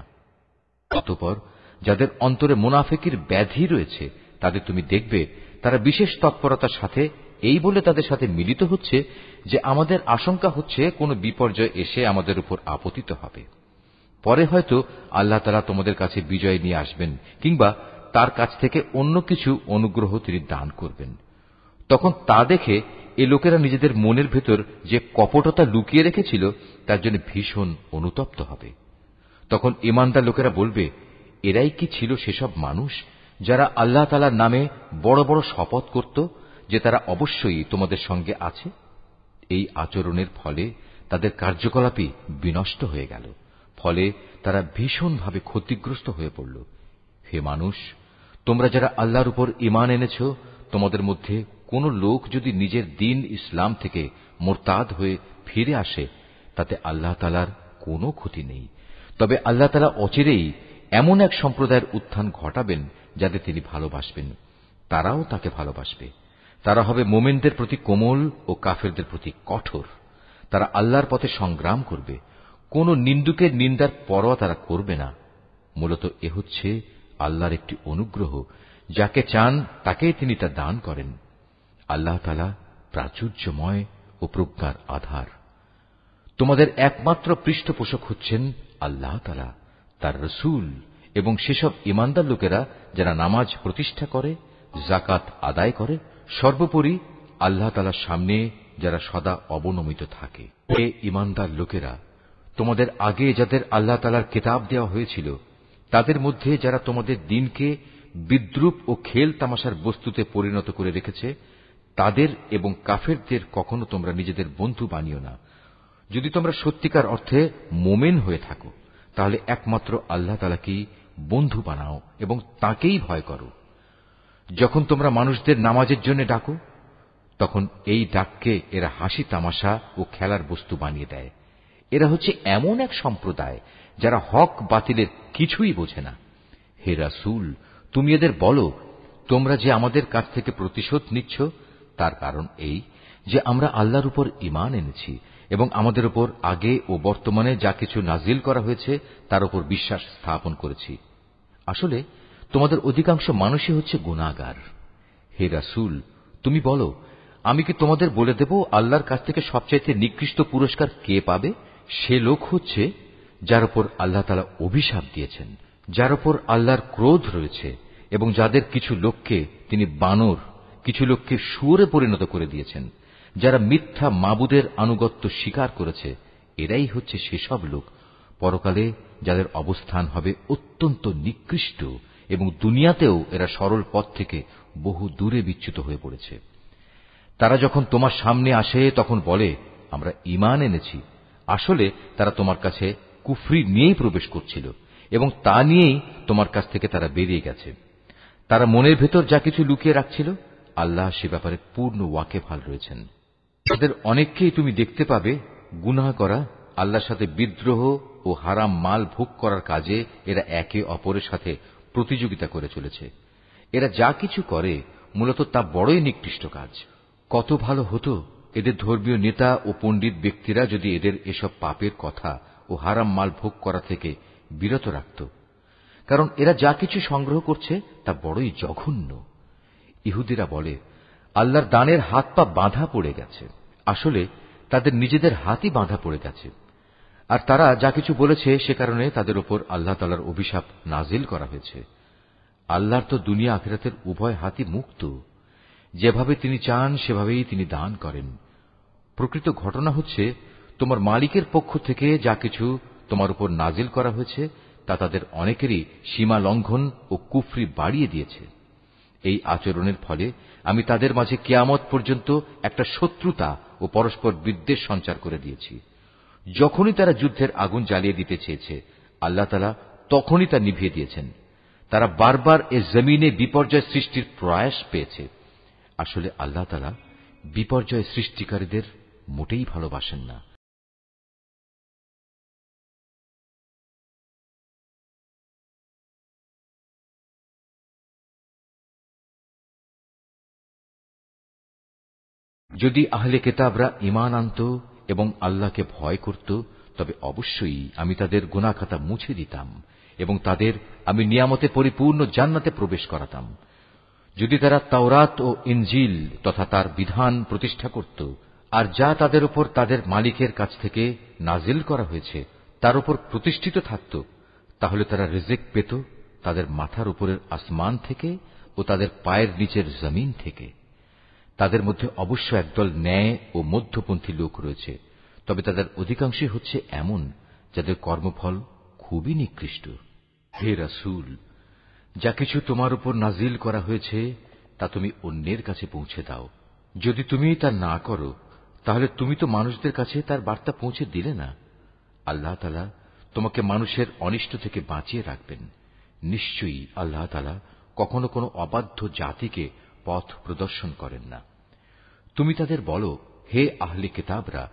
অতঃপর যাদের অন্তরে মুনাফিকির ব্যাধি রয়েছে তাদের তুমি দেখবে তারা বিশেষ তৎপরতার সাথে এই বলে তাদের সাথে মিলিত হচ্ছে যে আমাদের আশঙ্কা হচ্ছে কোনো বিপর্যয় এসে আমাদের উপর আপতিত হবে। পরে হয়তো আল্লাহ তাআলা তোমাদের কাছে বিজয় নিয়ে আসবেন, কিংবা তার কাছ থেকে অন্য কিছু অনুগ্রহ তিনি দান করবেন। তখন তা দেখে এ লোকেরা নিজেদের মনের ভেতর যে কপটতা লুকিয়ে রেখেছিল তার জন্য ভীষণ অনুতপ্ত হবে। তখন ঈমানদার লোকেরা বলবে, এরাই কি ছিল সেসব মানুষ যারা আল্লাহ তাআলার নামে বড় বড় শপথ করত যে তারা অবশ্যই তোমাদের সঙ্গে আছে? এই আচরণের ফলে তাদের কার্যকলাপই বিনষ্ট হয়ে গেল, ফলে তারা ভীষণভাবে ক্ষতিগ্রস্ত হয়ে পড়ল। হে মানুষ, তোমরা যারা আল্লাহর উপর ঈমান এনেছ, তোমাদের মধ্যে কোন লোক যদি নিজের দ্বীন ইসলাম থেকে মুরতাদ হয়ে ফিরে আসে, তাতে আল্লাহ তাআলার কোনো ক্ষতি নেই। তবে আল্লাহ তাআলা অচিরেই এমন এক সম্প্রদায়ের উত্থান ঘটাবেন যাদের তিনি ভালোবাসবেন, তারাও তাকে ভালোবাসবে। তারা হবে মুমিনদের প্রতি কোমল ও কাফেরদের প্রতি কঠোর। তারা আল্লাহর পথে সংগ্রাম করবে, কোন নিন্দুকের নিন্দার পরোয়া তারা করবে না। মূলত এ হচ্ছে আল্লাহর একটি অনুগ্রহ, যাকে চান তাকেই তিনি তা দান করেন। আল্লাহ তাআলা প্রাচুর্যময় ও প্রজ্ঞার আধার। তোমাদের একমাত্র পৃষ্ঠপোষক হচ্ছেন আল্লাহ তাআলা, তার রাসূল এবং সেসব ঈমানদার লোকেরা যারা নামাজ প্রতিষ্ঠা করে, যাকাত আদায় করে, সর্বোপরি আল্লাহ তাআলার সামনে যারা সদা অবনমিত থাকে। হে ঈমানদার লোকেরা, তোমাদের আগে যাদের আল্লাহ তাআলার কিতাব দেওয়া হয়েছিল তাদের মধ্যে যারা তোমাদের দ্বীনকে বিদ্রূপ ও খেল তামাশার বস্তুতে পরিণত করে রেখেছে, তাদের এবং কাফেরদের কখনো তোমরা নিজেদের বন্ধু বানিও না। যদি তোমরা সত্যিকার অর্থে মোমেন হয়ে থাকো তাহলে একমাত্র আল্লাহ তাআলাকেই বন্ধু বানাও এবং তাঁকেই ভয় করো। যখন তোমরা মানুষদের নামাজের জন্য ডাকো তখন এই ডাককে এরা হাসি তামাশা ও খেলার বস্তু বানিয়ে দেয়। এরা হচ্ছে এমন এক সম্প্রদায় যারা হক বাতিলের কিছুই বোঝে না। হে রাসূল, তুমি এদের বলো, তোমরা যে আমাদের কাছ থেকে প্রতিশোধ নিচ্ছ তার কারণ এই যে আমরা আল্লাহর উপর ঈমান এনেছি এবং আমাদের উপর আগে ও বর্তমানে যা কিছু নাজিল করা হয়েছে তার উপর বিশ্বাস স্থাপন করেছি। আসলে তোমাদের অধিকাংশ মানুষই হচ্ছে গুনাহগার। হে রাসূল, তুমি বলো, আমি কি তোমাদের বলে দেব আল্লাহর কাছ থেকে সবচাইতে নিকৃষ্ট পুরস্কার কে পাবে? সে লোক হচ্ছে যার উপর আল্লাহ তাআলা অভিশাপ দিয়েছেন, যার উপর আল্লাহর ক্রোধ রয়েছে এবং যাদের কিছু লোককে তিনি বানর, কিছু লোককে শুয়োরে পরিণত করে দিয়েছেন, যারা মিথ্যা মাবুদের আনুগত্য স্বীকার করেছে। এরাই হচ্ছে সেসব লোক পরকালে যাদের অবস্থান হবে অত্যন্ত নিকৃষ্ট এবং দুনিয়াতেও এরা সরল পথ থেকে বহু দূরে বিচ্যুত হয়ে পড়েছে। তারা যখন তোমার সামনে আসে তখন বলে, আমরা ঈমান এনেছি। আসলে তারা তোমার কাছে কুফরি নিয়েই প্রবেশ করছিল এবং তা নিয়েই তোমার কাছ থেকে তারা বেরিয়ে গেছে। তারা মনের ভেতর যা কিছু লুকিয়ে রাখছিল আল্লাহ সে ব্যাপারে পূর্ণ ওয়াকিবহাল রয়েছেন। তাদের অনেককেই তুমি দেখতে পাবে গুনাহ করা, আল্লাহর সাথে বিদ্রোহ ও হারাম মাল ভোগ করার কাজে এরা একে অপরের সাথে প্রতিযোগিতা করে চলেছে। এরা যা কিছু করে মূলত তা বড়ই নিকৃষ্ট কাজ। কত ভালো হতো এদের ধর্মীয় নেতা ও পণ্ডিত ব্যক্তিরা যদি এদের এসব পাপের কথা ও হারাম মাল ভোগ করা থেকে বিরত রাখত, কারণ এরা যা কিছু সংগ্রহ করছে তা বড়ই জঘন্য। ইহুদিরা বলে, আল্লাহর দানের হাত পা বাঁধা পড়ে গেছে। আসলে তাদের নিজেদের হাতই বাঁধা পড়ে গেছে। আর তারা যা কিছু বলেছে সে কারণে তাদের উপর আল্লাহ তাআলার অভিশাপ নাজিল করা হয়েছে। আল্লাহর তো দুনিয়া আখিরাতের উভয় হাতই মুক্ত। যেভাবে তিনি চান সেভাবেই তিনি দান করেন। প্রকৃত ঘটনা হচ্ছে, তোমার মালিকের পক্ষ থেকে যা কিছু তোমার উপর নাজিল করা হয়েছে তা তাদের অনেকেরই সীমা লঙ্ঘন ও কুফরি বাড়িয়ে দিয়েছে। এই আচরণের ফলে আমি তাদের মাঝে কিয়ামত পর্যন্ত একটা শত্রুতা ও পরস্পর বিদ্বেষ সঞ্চার করে দিয়েছি। যখনই তারা যুদ্ধের আগুন জ্বালিয়ে দিতে চেয়েছে আল্লাহ তাআলা তখনই তা নিভিয়ে দিয়েছেন। তারা বারবার এ জমিনে বিপর্যয় সৃষ্টির প্রয়াস পেয়েছে। আসলে আল্লাহ তাআলা বিপর্যয় সৃষ্টিকারীদের মোটেই ভালোবাসেন না। যদি আহলে কিতাবরা ঈমান আনত এবং আল্লাহকে ভয় করত তবে অবশ্যই আমি তাদের গুনাহ খাতা মুছে দিতাম এবং তাদের আমি নিয়ামতে পরিপূর্ণ জান্নাতে প্রবেশ করাতাম। যদি তারা তাওরাত ও ইনজিল তথা তার বিধান প্রতিষ্ঠা করত আর যা তাদের উপর তাদের মালিকের কাছ থেকে নাজিল করা হয়েছে তার উপর প্রতিষ্ঠিত থাকত, তাহলে তারা রিজিক পেত তাদের মাথার উপরের আসমান থেকে ও তাদের পায়ের নিচের জমিন থেকে। তাদের মধ্যে অবশ্য একদল ন্যায় ও মধ্যপন্থী লোক রয়েছে, তবে তাদের অধিকাংশই হচ্ছে এমন যাদের কর্মফল খুবই নিকৃষ্ট। হে রাসূল, যা কিছু তোমার উপর নাজিল করা হয়েছে তা তুমি অন্যের কাছে পৌঁছে দাও। যদি তুমি তা না করো তাহলে তুমি তো মানুষদের কাছে তার বার্তা পৌঁছে দিলে না। আল্লাহ তাআলা তোমাকে মানুষের অনিষ্ট থেকে বাঁচিয়ে রাখবেন। নিশ্চয়ই আল্লাহ তাআলা কখনো কোনো অবাধ্য জাতিকে পথ প্রদর্শন করেন না। তুমি তাদের বলো, হে আহলে কিতাবরা,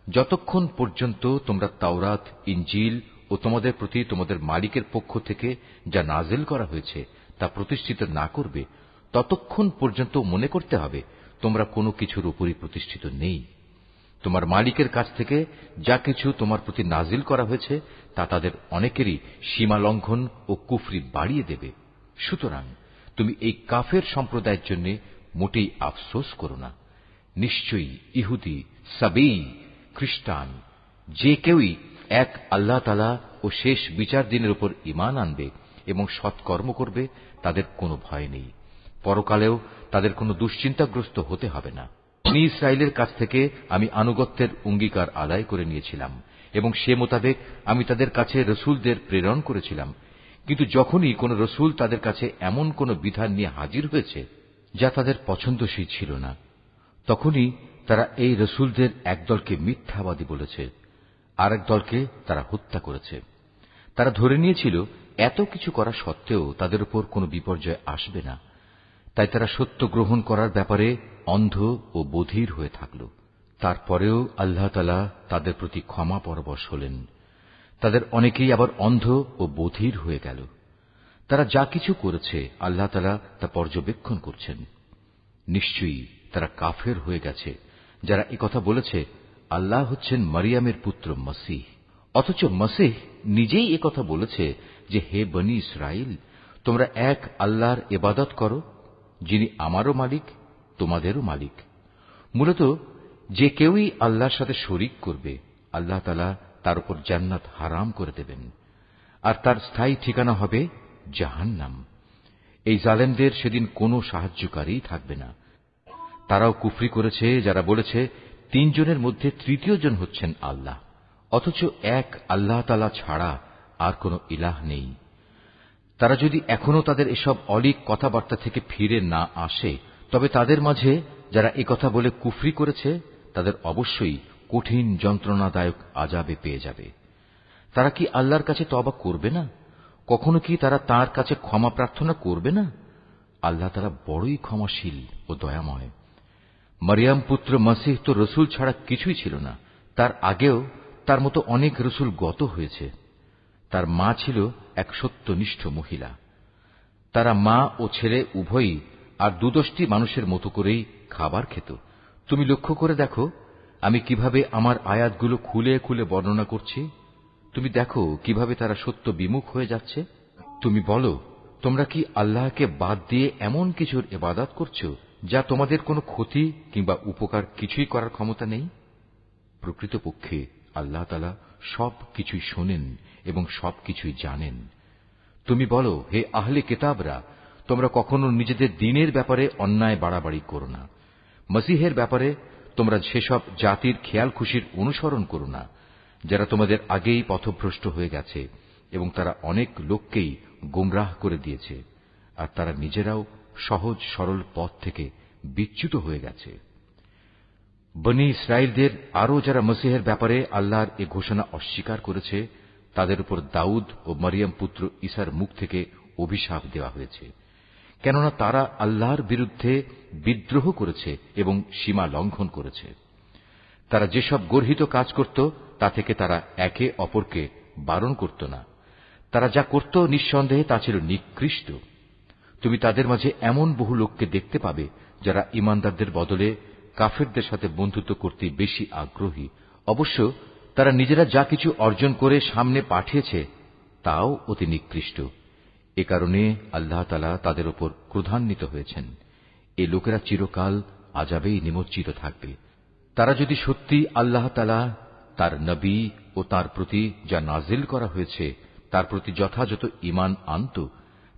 যতক্ষণ পর্যন্ত তোমরা তাওরাত, ইনজিল ও তোমাদের প্রতি তোমাদের মালিকের পক্ষ থেকে যা নাজিল করা হয়েছে তা প্রতিষ্ঠিত না করবে, ততক্ষণ পর্যন্ত মনে করতে হবে তোমরা কোনো কিছুর উপরই প্রতিষ্ঠিত নেই। তোমার মালিকের কাছ থেকে যা কিছু তোমার প্রতি নাজিল করা হয়েছে তা তাদের অনেকেরই সীমা লঙ্ঘন ও কুফরি বাড়িয়ে দেবে। সুতরাং তুমি এই কাফের সম্প্রদায়ের জন্য মোটেই আফসোস করো না। নিশ্চয়ই ইহুদি, সাবেই, খ্রিস্টান যে কেউই এক আল্লাহ তাআলা ও শেষ বিচার দিনের উপর ঈমান আনবে এবং সৎকর্ম করবে তাদের কোনো ভয় নেই, পরকালেও তাদের কোনো দুশ্চিন্তাগ্রস্ত হতে হবে না। বনী ইসরাইলের কাছ থেকে আমি আনুগত্যের অঙ্গীকার আদায় করে নিয়েছিলাম এবং সে মোতাবেক আমি তাদের কাছে রসুলদের প্রেরণ করেছিলাম। কিন্তু যখনই কোন রসুল তাদের কাছে এমন কোন বিধান নিয়ে হাজির হয়েছে যা তাদের পছন্দসই ছিল না, তখনই তারা এই রসুলদের একদলকে মিথ্যাবাদী বলেছে, আরেক দলকে তারা হত্যা করেছে। তারা ধরে নিয়েছিল এত কিছু করা সত্ত্বেও তাদের উপর কোনো বিপর্যয় আসবে না, তাই তারা সত্য গ্রহণ করার ব্যাপারে অন্ধ ও বধির হয়ে থাকল। তারপরেও আল্লাহ তাআলা তাদের প্রতি ক্ষমা পরবশ হলেন। তাদের অনেকেই আবার অন্ধ ও বধির হয়ে গেল। তারা যা কিছু করেছে আল্লাহ তাআলা তা পর্যবেক্ষণ করছেন। নিশ্চয়ই তারা কাফের হয়ে গেছে যারা একথা বলেছে আল্লাহ হচ্ছেন মারিয়ামের পুত্র মসীহ, অথচ মসীহ নিজেই একথা বলেছে যে, হে বনী ইসরাইল, তোমরা এক আল্লাহর ইবাদত করো, যিনি আমারও মালিক, তোমাদেরও মালিক। মূলত যে কেউই আল্লাহর সাথে শরীক করবে আল্লাহ তাআলা তার উপর জান্নাত হারাম করে দেবেন, আর তার স্থায়ী ঠিকানা হবে জাহান্নাম। এই জালেমদের সেদিন কোনো সাহায্যকারী থাকবে না। তারাও কুফরি করেছে যারা বলেছে তিনজনের মধ্যে তৃতীয় জন হচ্ছেন আল্লাহ, অথচ এক আল্লাহ তাআলা ছাড়া আর কোন ইলাহ নেই। তারা যদি এখনো তাদের এসব অলীক কথাবার্তা থেকে ফিরে না আসে, তবে তাদের মাঝে যারা একথা বলে কুফরি করেছে তাদের অবশ্যই কঠিন যন্ত্রণাদায়ক আযাবে পেয়ে যাবে। তারা কি আল্লাহর কাছে তওবা করবে না? কখনো কি তারা তাঁর কাছে ক্ষমা প্রার্থনা করবে না? আল্লাহ তাআলা বড়ই ক্ষমাশীল ও দয়াময়। মারিয়াম পুত্র মসীহ তো রসুল ছাড়া কিছুই ছিল না। তার আগেও তার মতো অনেক রসুল গত হয়েছে। তার মা ছিল এক সত্যনিষ্ঠ মহিলা। তারা মা ও ছেলে উভয়ই আর দুদশটি মানুষের মতো করেই খাবার খেত। তুমি লক্ষ্য করে দেখো আমি কিভাবে আমার আয়াতগুলো খুলে খুলে বর্ণনা করছি। তুমি দেখো কিভাবে তারা সত্য বিমুখ হয়ে যাচ্ছে। তুমি বলো, তোমরা কি আল্লাহকে বাদ দিয়ে এমন কিছুর ইবাদত করছো যা তোমাদের কোনো ক্ষতি কিংবা উপকার কিছুই করার ক্ষমতা নেই? প্রকৃতপক্ষে আল্লাহ তাআলা সব কিছুই শোনেন এবং সবকিছুই জানেন। তুমি বলো, হে আহলে কিতাবরা, তোমরা কখনো নিজেদের দ্বীনের ব্যাপারে অন্যায় বাড়াবাড়ি করো না। মসীহের ব্যাপারে তোমরা সেসব জাতির খেয়াল খুশির অনুসরণ করো না যারা তোমাদের আগেই পথভ্রষ্ট হয়ে গেছে এবং তারা অনেক লোককেই গোমরাহ করে দিয়েছে, আর তারা নিজেরাও সহজ সরল পথ থেকে বিচ্যুত হয়ে গেছে। বনী ইসরাইলদের আরও যারা মসীহের ব্যাপারে আল্লাহর এ ঘোষণা অস্বীকার করেছে তাদের উপর দাউদ ও মরিয়ম পুত্র ঈসার মুখ থেকে অভিশাপ দেওয়া হয়েছে, কেননা তারা আল্লাহর বিরুদ্ধে বিদ্রোহ করেছে এবং সীমা লঙ্ঘন করেছে। তারা যেসব গর্হিত কাজ করত তা থেকে তারা একে অপরকে বারণ করত না। তারা যা করত নিঃসন্দেহে তা ছিল নিকৃষ্ট। তুমি তাদের মাঝে এমন বহু লোককে দেখতে পাবে যারা ঈমানদারদের বদলে কাফেরদের সাথে বন্ধুত্ব করতে বেশি আগ্রহী। অবশ্য তারা নিজেরা যা কিছু অর্জন করে সামনে পাঠিয়েছে তাও অতি নিকৃষ্ট। এ কারণে আল্লাহ তাআলা তাদের উপর ক্রোধান্বিত হয়েছেন। এ লোকেরা চিরকাল আযাবেই নিমজ্জিত থাকবে। তারা যদি সত্যি আল্লাহ তাআলা, তার নবী ও তার প্রতি যা নাজিল করা হয়েছে তার প্রতি যথাযথ ঈমান আনত,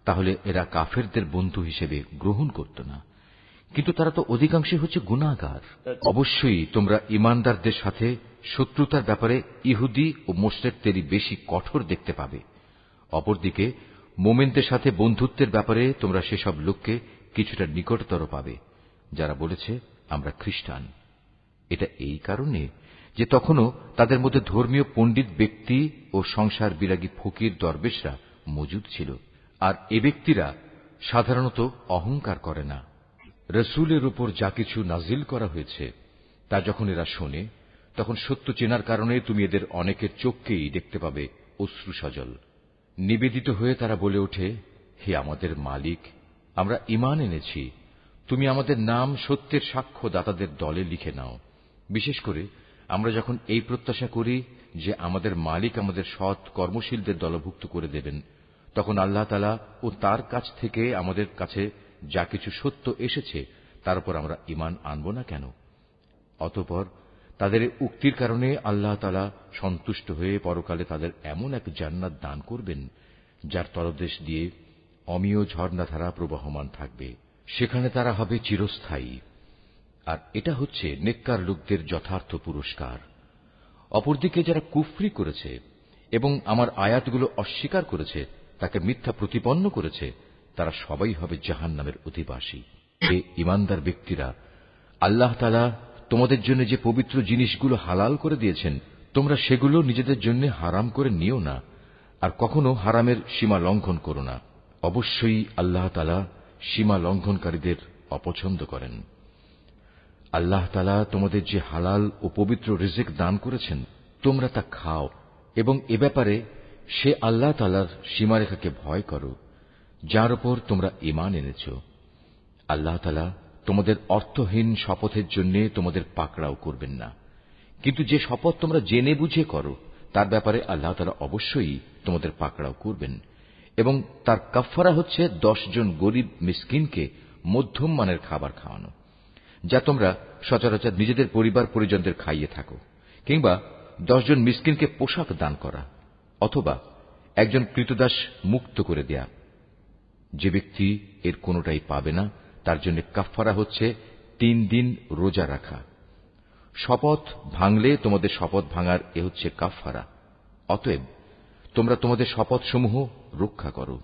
তাহলে এরা কাফেরদের বন্ধু হিসেবে গ্রহণ করত না। কিন্তু তারা তো অধিকাংশই হচ্ছে গুনাহগার। অবশ্যই তোমরা ঈমানদারদের সাথে শত্রুতার ব্যাপারে ইহুদি ও মুশরিকদেরই বেশি কঠোর দেখতে পাবে। অপরদিকে মুমিনদের সাথে বন্ধুত্বের ব্যাপারে তোমরা সেসব লোককে কিছুটা নিকটতর পাবে যারা বলেছে আমরা খ্রিস্টান। এটা এই কারণে যে তখনও তাদের মধ্যে ধর্মীয় পণ্ডিত ব্যক্তি ও সংসার বিরাগী ফকির দরবেশরা মজুদ ছিল, আর এ ব্যক্তিরা সাধারণত অহংকার করে না। রসুলের উপর যা কিছু নাজিল করা হয়েছে তা যখন এরা শোনে তখন সত্য চেনার কারণে তুমি এদের অনেকের চোখকেই দেখতে পাবে অশ্রুসজল। নিবেদিত হয়ে তারা বলে ওঠে, হে আমাদের মালিক, আমরা ঈমান এনেছি, তুমি আমাদের নাম সত্যের সাক্ষ্যদাতাদের দলে লিখে নাও। বিশেষ করে আমরা যখন এই প্রত্যাশা করি যে আমাদের মালিক আমাদের সৎ কর্মশীলদের দলভুক্ত করে দেবেন, তখন আল্লাহ তাআলা ও তার কাছ থেকে আমাদের কাছে যা কিছু সত্য এসেছে তার উপর আমরা ঈমান আনব না কেন? অতঃপর তাদের উক্তির কারণে আল্লাহ তাআলা সন্তুষ্ট হয়ে পরকালে তাদের এমন এক জান্নাত দান করবেন যার তলদেশ দিয়ে অমিয় ঝর্ণাধারা প্রবাহমান থাকবে। সেখানে তারা হবে চিরস্থায়ী। আর এটা হচ্ছে নেককার লোকদের যথার্থ পুরস্কার। অপরদিকে যারা কুফরি করেছে এবং আমার আয়াতগুলো অস্বীকার করেছে, তাকে মিথ্যা প্রতিপন্ন করেছে, তারা সবাই হবে জাহান্নামের অধিবাসী। হে ঈমানদার ব্যক্তিরা, আল্লাহ তাআলা তোমাদের জন্য যে পবিত্র জিনিসগুলো হালাল করে দিয়েছেন, তোমরা সেগুলো নিজেদের জন্য হারাম করে নিও না, আর কখনো হারামের সীমা লঙ্ঘন করো না। অবশ্যই আল্লাহ তাআলা সীমা লঙ্ঘনকারীদের অপছন্দ করেন। আল্লাহ তাআলা তোমাদের যে হালাল ও পবিত্র রিজিক দান করেছেন, তোমরা তা খাও এবং এ ব্যাপারে সে আল্লাহ তাআলার সীমারেখাকে ভয় করো যার উপর তোমরা ঈমান এনেছ। আল্লাহ তাআলা তোমাদের অর্থহীন শপথের জন্য তোমাদের পাকড়াও করবেন না, কিন্তু যে শপথ তোমরা জেনে বুঝে করো তার ব্যাপারে আল্লাহ তাআলা অবশ্যই তোমাদের পাকড়াও করবেন। এবং তার কাফফারা হচ্ছে 10 জন গরিব মিসকিনকে মধ্যম মানের খাবার খাওয়ানো, যা তোমরা সচরাচর নিজেদের পরিবার পরিজনদের খাইয়ে থাকো, কিংবা 10 জন মিসকিনকে পোশাক দান করা, অথবা একজন ক্রীতদাস মুক্ত করে দেয়া। যে ব্যক্তি এর কোনোটাই পাবে না তার জন্য কাফফারা হচ্ছে 3 দিন রোজা রাখা। শপথ ভাঙলে তোমাদের শপথ ভাঙার এ হচ্ছে কাফফারা। অতএব তোমরা তোমাদের শপথসমূহ রক্ষা করো।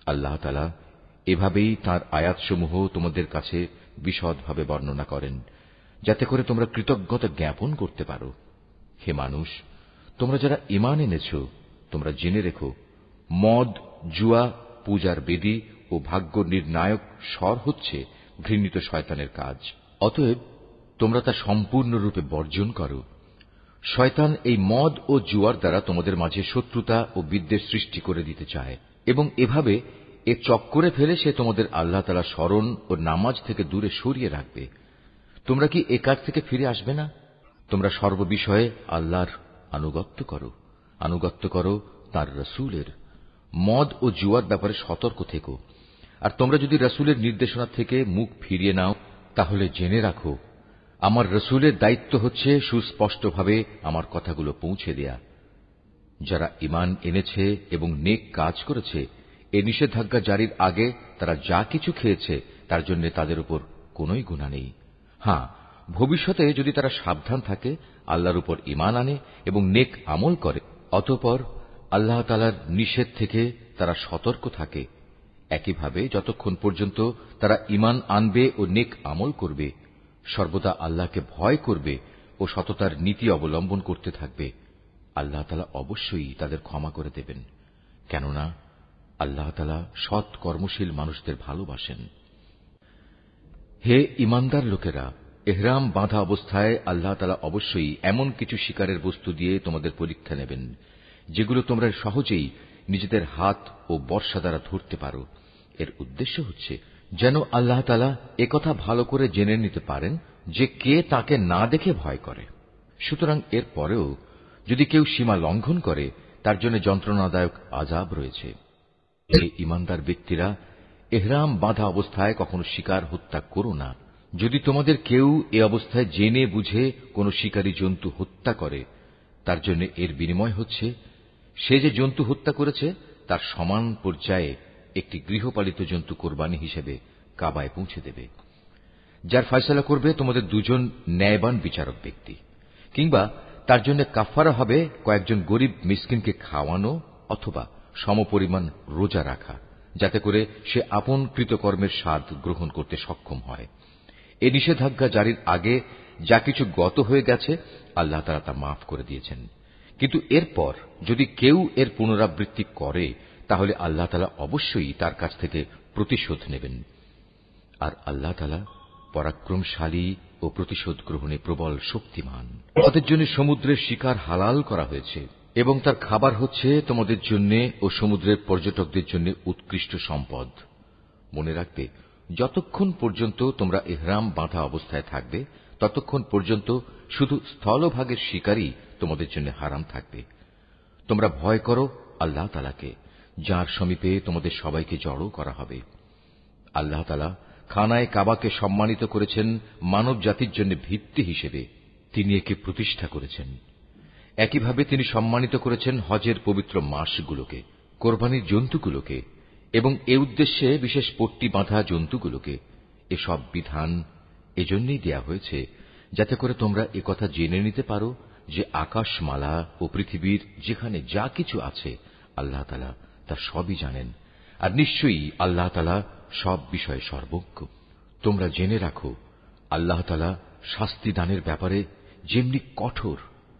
আল্লাহ তাআলা এভাবেই তাঁর আয়াতসমূহ তোমাদের কাছে বিশদভাবে বর্ণনা করেন, যাতে করে তোমরা কৃতজ্ঞতা জ্ঞাপন করতে পারো। হে মানুষ, তোমরা যারা ঈমান এনেছ, তোমরা জেনে রেখো, মদ, জুয়া, পূজার বেদী ও ভাগ্য নির্ণায়ক স্বর হচ্ছে ঘৃণিত শয়তানের কাজ। অতএব তোমরা তা সম্পূর্ণরূপে বর্জন করো। শয়তান এই মদ ও জুয়ার দ্বারা তোমাদের মাঝে শত্রুতা ও বিদ্বেষ সৃষ্টি করে দিতে চায়, এবং এভাবে এ চক্করে ফেলে সে তোমাদের আল্লাহ তাআলা স্মরণ ও নামাজ থেকে দূরে সরিয়ে রাখবে। তোমরা কি এ কাজ থেকে ফিরে আসবে না? তোমরা সর্ববিষয়ে আল্লাহর আনুগত্য করো তাঁর রাসূলের। মদ ও জুয়ার ব্যাপারে সতর্ক থেকো। আর তোমরা যদি রাসূলের নির্দেশনা থেকে মুখ ফিরিয়ে নাও, তাহলে জেনে রাখো, আমার রাসূলের দায়িত্ব হচ্ছে সুস্পষ্টভাবে আমার কথাগুলো পৌঁছে দেয়া। যারা ঈমান এনেছে এবং নেক কাজ করেছে, এ নিষেধাজ্ঞা জারির আগে তারা যা কিছু খেয়েছে তার জন্য তাদের উপর কোনোই গুনাহ নেই। হ্যাঁ, ভবিষ্যতে যদি তারা সাবধান থাকে, আল্লাহর উপর ঈমান আনে এবং নেক আমল করে, অতঃপর আল্লাহ তাআলার নিষেধ থেকে তারা সতর্ক থাকে, একইভাবে যতক্ষণ পর্যন্ত তারা ঈমান আনবে ও নেক আমল করবে, সর্বদা আল্লাহকে ভয় করবে ও সততার নীতি অবলম্বন করতে থাকবে, আল্লাহ তাআলা অবশ্যই তাদের ক্ষমা করে দেবেন। কেননা আল্লাহ তাআলা সৎ কর্মশীল মানুষদের ভালোবাসেন। হে ঈমানদার লোকেরা, ইহরাম বাঁধা অবস্থায় আল্লাহ তাআলা অবশ্যই এমন কিছু শিকারের বস্তু দিয়ে তোমাদের পরীক্ষা নেবেন, যেগুলো তোমরা সহজেই নিজেদের হাত ও বর্শা দ্বারা ধরতে পারো। এর উদ্দেশ্য হচ্ছে যেন আল্লাহ তাআলা একথা ভালো করে জেনে নিতে পারেন যে কে তাকে না দেখে ভয় করে। সুতরাং এর পরেও যদি কেউ সীমা লঙ্ঘন করে, তার জন্য যন্ত্রণাদায়ক আযাব রয়েছে। হে ঈমানদার ব্যক্তিরা, ইহরাম বাঁধা অবস্থায় কখনো শিকার হত্যা করো না। যদি তোমাদের কেউ এ অবস্থায় জেনে বুঝে কোনো শিকারী জন্তু হত্যা করে, তার জন্য এর বিনিময় হচ্ছে সে যে জন্তু হত্যা করেছে তার সমান পর্যায়ে একটি গৃহপালিত জন্তু কোরবানি হিসেবে কাবায় পৌঁছে দেবে, যার ফয়সালা করবে তোমাদের দুজন ন্যায়বান বিচারক ব্যক্তি। কিংবা তার জন্য কাফফারা হবে কয়েকজন গরিব মিসকিনকে খাওয়ানো অথবা সমপরিমাণ রোজা রাখা, যাতে করে সে আপন কৃতকর্মের স্বাদ গ্রহণ করতে সক্ষম হয়। এ নিষেধাজ্ঞা জারির আগে যা কিছু গত হয়ে গেছে আল্লাহ তাআলা তা মাফ করে দিয়েছেন, কিন্তু এরপর যদি কেউ এর পুনরাবৃত্তি করে, তাহলে আল্লাহ তাআলা অবশ্যই তার কাছ থেকে প্রতিশোধ নেবেন। আর আল্লাহ তাআলা পরাক্রমশালী ও প্রতিশোধ গ্রহণে প্রবল শক্তিমান। তাদের জন্য সমুদ্রের শিকার হালাল করা হয়েছে এবং তার খাবার হচ্ছে তোমাদের জন্য ও সমুদ্রের পর্যটকদের জন্য উৎকৃষ্ট সম্পদ। মনে রাখবে, যতক্ষণ পর্যন্ত তোমরা ইহরাম বাঁধা অবস্থায় থাকবে ততক্ষণ পর্যন্ত শুধু স্থলভাগের শিকারই তোমাদের জন্য হারাম থাকবে। তোমরা ভয় করো আল্লাহ তাআলাকে, যার সমীপে তোমাদের সবাইকে জড়ো করা হবে। আল্লাহ তাআলা খানায়ে কাবাকে সম্মানিত করেছেন মানব জাতির জন্য ভিত্তি হিসেবে, তিনি একে প্রতিষ্ঠা করেছেন। একইভাবে তিনি সম্মানিত করেছেন হজের পবিত্র মাসগুলোকে, কোরবানির জন্তুগুলোকে এবং এ উদ্দেশ্যে বিশেষ পট্টি বাঁধা জন্তুগুলোকে। এসব বিধান এজন্যই দেয়া হয়েছে যাতে করে তোমরা একথা জেনে নিতে পারো যে আকাশমালা ও পৃথিবীর যেখানে যা কিছু আছে আল্লাহ তাআলা তা সবই জানেন, আর নিশ্চয়ই আল্লাহ তাআলা সব বিষয়ে সর্বজ্ঞ। তোমরা জেনে রাখো আল্লাহ তাআলা শাস্তি দানের ব্যাপারে যেমনি কঠোর,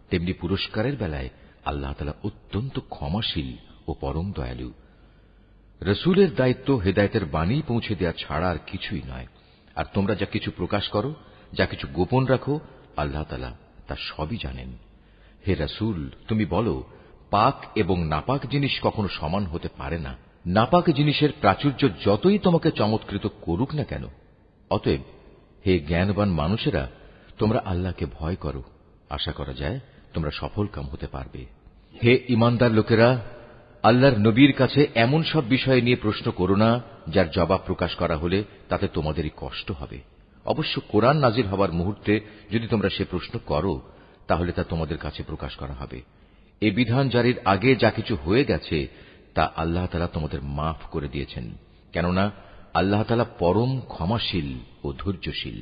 তেমনি পুরস্কারের বেলায় আল্লাহ তাআলা অত্যন্ত ক্ষমাশীল ও পরম দয়ালু। রসুলের দায়িত্ব হেদায়েতের বাণী পৌঁছে দেওয়া ছাড়া আর কিছুই নয়। আর তোমরা যা কিছু প্রকাশ করো, যা কিছু গোপন রাখো, আল্লাহ তাআলা তা সবই জানেন। হে রসুল, তুমি বলো, পাক এবং নাপাক জিনিস কখনো সমান হতে পারে না। নাপাক জিনিসের প্রাচুর্য যতই তোমাকে চমৎকৃত করুক না কেন। অতএব হে জ্ঞানবান মানুষেরা, তোমরা আল্লাহকে ভয় করো, আশা করা যায় তোমরা সফলকাম হতে পারবে। হে ঈমানদার লোকেরা, আল্লাহর নবীর কাছে এমন সব বিষয় নিয়ে প্রশ্ন করো না যার জবাব প্রকাশ করা হলে তাতে তোমাদেরই কষ্ট হবে। অবশ্য কোরআন নাজিল হবার মুহূর্তে যদি তোমরা সে প্রশ্ন করো তাহলে তা তোমাদের কাছে প্রকাশ করা হবে। এ বিধান জারির আগে যা কিছু হয়ে গেছে তা আল্লাহ তাআলা তোমাদের মাফ করে দিয়েছেন, কেননা আল্লাহ তাআলা পরম ক্ষমাশীল ও ধৈর্যশীল।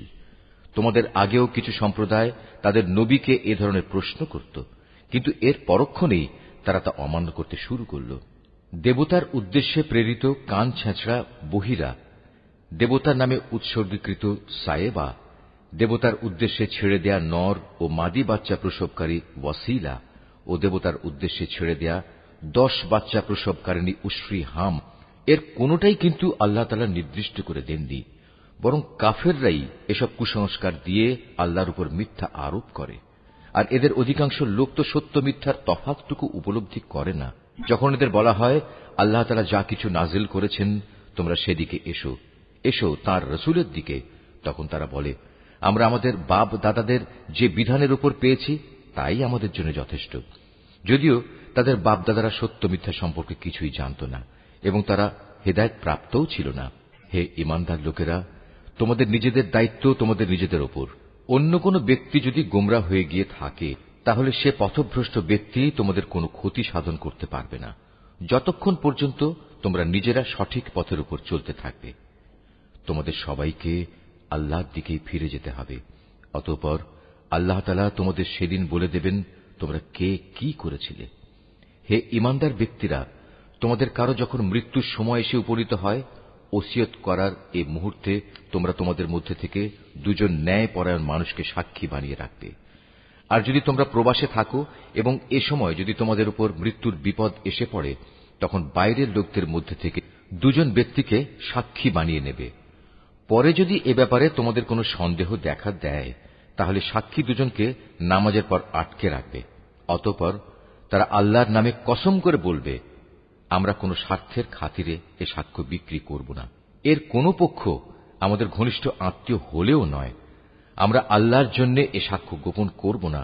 তোমাদের আগেও কিছু সম্প্রদায় তাদের নবীকে এ ধরনের প্রশ্ন করত, কিন্তু এর পরক্ষণেই তারা তা অমান্য করতে শুরু করল। দেবতার উদ্দেশ্যে প্রেরিত কান ছেঁচড়া বহিরা, দেবতার নামে উৎসর্গীকৃত সায়েবা, দেবতার উদ্দেশ্যে ছেড়ে দেয়া নর ও মাদি বাচ্চা প্রসবকারী ওয়াসিলা ও দেবতার উদ্দেশ্যে ছেড়ে দেয়া 10 বাচ্চা প্রসবকারিণী উশরি হাম, এর কোনটাই কিন্তু আল্লাহ তাআলা নির্দিষ্ট করে দেননি, বরং কাফেররাই এসব কুসংস্কার দিয়ে আল্লাহর উপর মিথ্যা আরোপ করে। আর এদের অধিকাংশ লোক তো সত্য মিথ্যার তফাৎটুকু উপলব্ধি করে না। যখন এদের বলা হয় আল্লাহ তাআলা যা কিছু নাজিল করেছেন তোমরা সেদিকে এসো, এসো তাঁর রসুলের দিকে, তখন তারা বলে, আমরা আমাদের বাপ দাদাদের যে বিধানের উপর পেয়েছি তাই আমাদের জন্য যথেষ্ট। যদিও তাদের বাপ দাদারা সত্য মিথ্যা সম্পর্কে কিছুই জানত না এবং তারা হেদায়েত প্রাপ্তও ছিল না। হে ঈমানদার লোকেরা, তোমাদের নিজেদের দায়িত্ব তোমাদের নিজেদের ওপর। অন্য কোন ব্যক্তি যদি গোমরা হয়ে গিয়ে থাকে তাহলে সে পথভ্রষ্ট ব্যক্তি তোমাদের কোনো ক্ষতি সাধন করতে পারবে না, যতক্ষণ পর্যন্ত তোমরা নিজেরা সঠিক পথের উপর চলতে থাকবে। তোমাদের সবাইকে আল্লাহর দিকেই ফিরে যেতে হবে। অতঃপর আল্লাহ তাআলা তোমাদের সেদিন বলে দেবেন তোমরা কে কি করেছিলে। হে ঈমানদার ব্যক্তিরা, তোমাদের কারো যখন মৃত্যুর সময় এসে উপনীত হয়, ওসিয়ত করার এই মুহূর্তে তোমরা তোমাদের মধ্যে থেকে 2 ন্যায়পরায়ণ মানুষকে সাক্ষী বানিয়ে রাখবে। আর যদি তোমরা প্রবাসে থাকো এবং এ সময় যদি তোমাদের উপর মৃত্যুর বিপদ এসে পড়ে, তখন বাইরের লোকদের মধ্যে থেকে 2 ব্যক্তিকে সাক্ষী বানিয়ে নেবে। পরে যদি এ ব্যাপারে তোমাদের কোনো সন্দেহ দেখা দেয় তাহলে সাক্ষী 2জনকে নামাজের পর আটকে রাখবে। অতঃপর তারা আল্লাহর নামে কসম করে বলবে, আমরা কোনো স্বার্থের খাতিরে এ সাক্ষ্য বিক্রি করব না। এর কোনো পক্ষ আমাদের ঘনিষ্ঠ আত্মীয় হলেও নয়। আমরা আল্লাহর জন্য এ সাক্ষ্য গোপন করব না।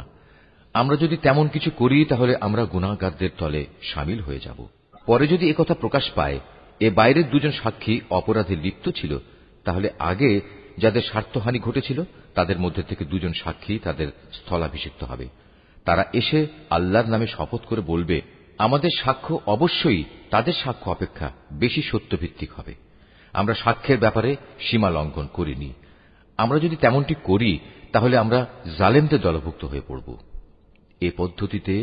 আমরা যদি তেমন কিছু করি তাহলে আমরা গুনাহগারদের দলে শামিল হয়ে যাব। পরে যদি একথা প্রকাশ পায় এ বাইরের 2 সাক্ষী অপরাধে লিপ্ত ছিল, তাহলে আগে যাদের স্বার্থহানি ঘটেছিল তাদের মধ্যে থেকে 2 সাক্ষী তাদের স্থলাভিষিক্ত হবে। তারা এসে আল্লাহর নামে শপথ করে বলবে, আমাদের সাক্ষ্য অবশ্যই তাদের সাক্ষ্য অপেক্ষা বেশি সত্যভিত্তিক হবে। আমরা সাক্ষ্যের ব্যাপারে সীমা লঙ্ঘন করিনি। আমরা যদি তেমনটি করি তাহলে আমরা জালেমদের দলভুক্ত হয়ে পড়ব। এ পদ্ধতিতে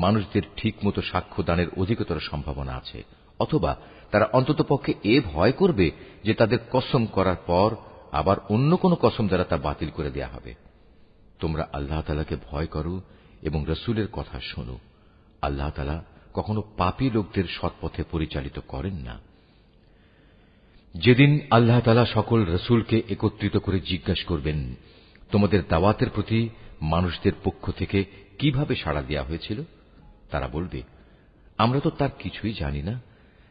মানুষদের ঠিকমতো সাক্ষ্য দানের অধিকতর সম্ভাবনা আছে, অথবা তারা অন্ততপক্ষে এ ভয় করবে যে তাদের কসম করার পর আবার অন্য কোন কসম দ্বারা তা বাতিল করে দেয়া হবে। তোমরা আল্লাহ তাআলাকে ভয় করো এবং রসুলের কথা শোনো। আল্লাহ তাআলা কখনো পাপী লোকদের সৎপথে পরিচালিত করেন না। যেদিন আল্লাহ তাআলা সকল রসুলকে একত্রিত করে জিজ্ঞাসা করবেন, তোমাদের দাওয়াতের প্রতি মানুষদের পক্ষ থেকে কিভাবে সাড়া দেওয়া হয়েছিল, তারা বলবে, আমরা তো তার কিছুই জানি না,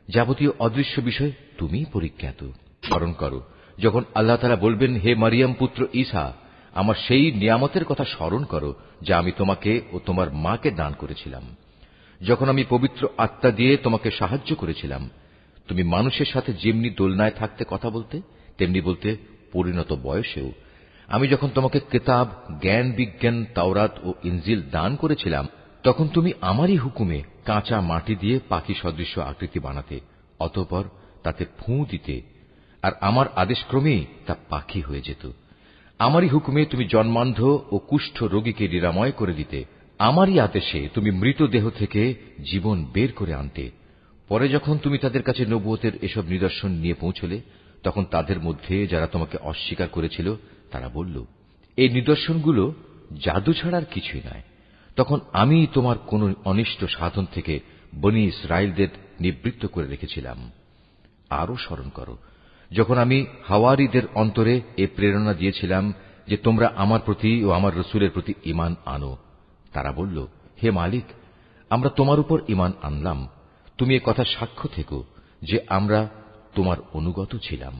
যাবতীয় অদৃশ্য বিষয় তুমিই পরিজ্ঞাত। স্মরণ করো যখন আল্লাহ তাআলা বলবেন, হে মারিয়াম পুত্র ঈসা, আমার সেই নিয়ামতের কথা স্মরণ করো যা আমি তোমাকে ও তোমার মাকে দান করেছিলাম। যখন আমি পবিত্র আত্মা দিয়ে তোমাকে সাহায্য করেছিলাম, তুমি মানুষের সাথে যেমনি দোলনায় থাকতে কথা বলতে, তেমনি বলতে পরিণত বয়সেও। আমি যখন তোমাকে কিতাব, জ্ঞান বিজ্ঞান, তাওরাত ও ইনজিল দান করেছিলাম, তখন তুমি আমারই হুকুমে কাঁচা মাটি দিয়ে পাখি সদৃশ্য আকৃতি বানাতে, অতঃপর তাতে ফুঁ দিতে, আর আমার আদেশক্রমেই তা পাখি হয়ে যেত। আমারই হুকুমে তুমি জন্মান্ধ ও কুষ্ঠ রোগীকে নিরাময় করে দিতে। আমারই আদেশে তুমি মৃতদেহ থেকে জীবন বের করে আনতে। পরে যখন তুমি তাদের কাছে নবুয়তের এসব নিদর্শন নিয়ে পৌঁছলে, তখন তাদের মধ্যে যারা তোমাকে অস্বীকার করেছিল তারা বলল, এই নিদর্শনগুলো জাদু ছাড়ার কিছুই নয়। তখন আমি তোমার কোন অনিষ্ট সাধন থেকে বনী ইসরায়েলদের নিবৃত্ত করে রেখেছিলাম। আরো স্মরণ করো, যখন আমি হাওয়ারীদের অন্তরে এ প্রেরণা দিয়েছিলাম যে তোমরা আমার প্রতি ও আমার রসুলের প্রতি ঈমান আনো। তারা বলল, হে মালিক, আমরা তোমার উপর ঈমান আনলাম। তুমি এ কথা সাক্ষ্য থেকো যে আমরা তোমার অনুগত ছিলাম।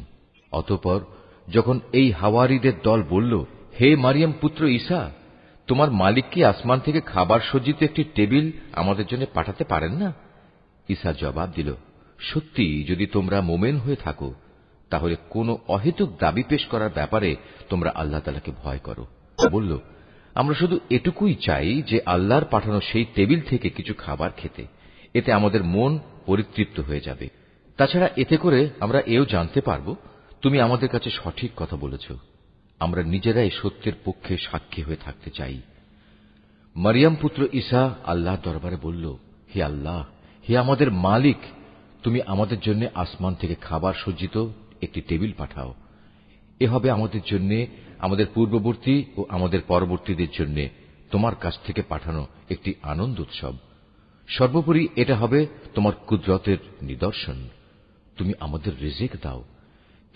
অতঃপর যখন এই হাওয়ারীদের দল বলল, হে মারিয়াম পুত্র ঈসা, তোমার মালিক কি আসমান থেকে খাবার সজ্জিত একটি টেবিল আমাদের জন্য পাঠাতে পারেন না? ঈসা জবাব দিল, সত্যি যদি তোমরা মোমেন হয়ে থাকো, তাহলে কোন অহেতুক দাবি পেশ করার ব্যাপারে তোমরা আল্লাহ তাআলাকে ভয় করো। বলল, আমরা শুধু এটুকুই চাই যে আল্লাহর পাঠানো সেই টেবিল থেকে কিছু খাবার খেতে, এতে আমাদের মন পরিতৃপ্ত হয়ে যাবে। তাছাড়া এতে করে আমরা এও জানতে পারব তুমি আমাদের কাছে সঠিক কথা বলেছ। আমরা নিজেরাই সত্যের পক্ষে সাক্ষী হয়ে থাকতে চাই। মারিয়াম পুত্র ঈসা আল্লাহর দরবারে বলল, হে আল্লাহ, হে আমাদের মালিক, তুমি আমাদের জন্য আসমান থেকে খাবার সজ্জিত একটি টেবিল পাঠাও। এ হবে আমাদের জন্য, আমাদের পূর্ববর্তী ও আমাদের পরবর্তীদের জন্য তোমার কাছ থেকে পাঠানো একটি আনন্দ উৎসব। সর্বোপরি এটা হবে তোমার কুদরতের নিদর্শন। তুমি আমাদের রিজিক দাও,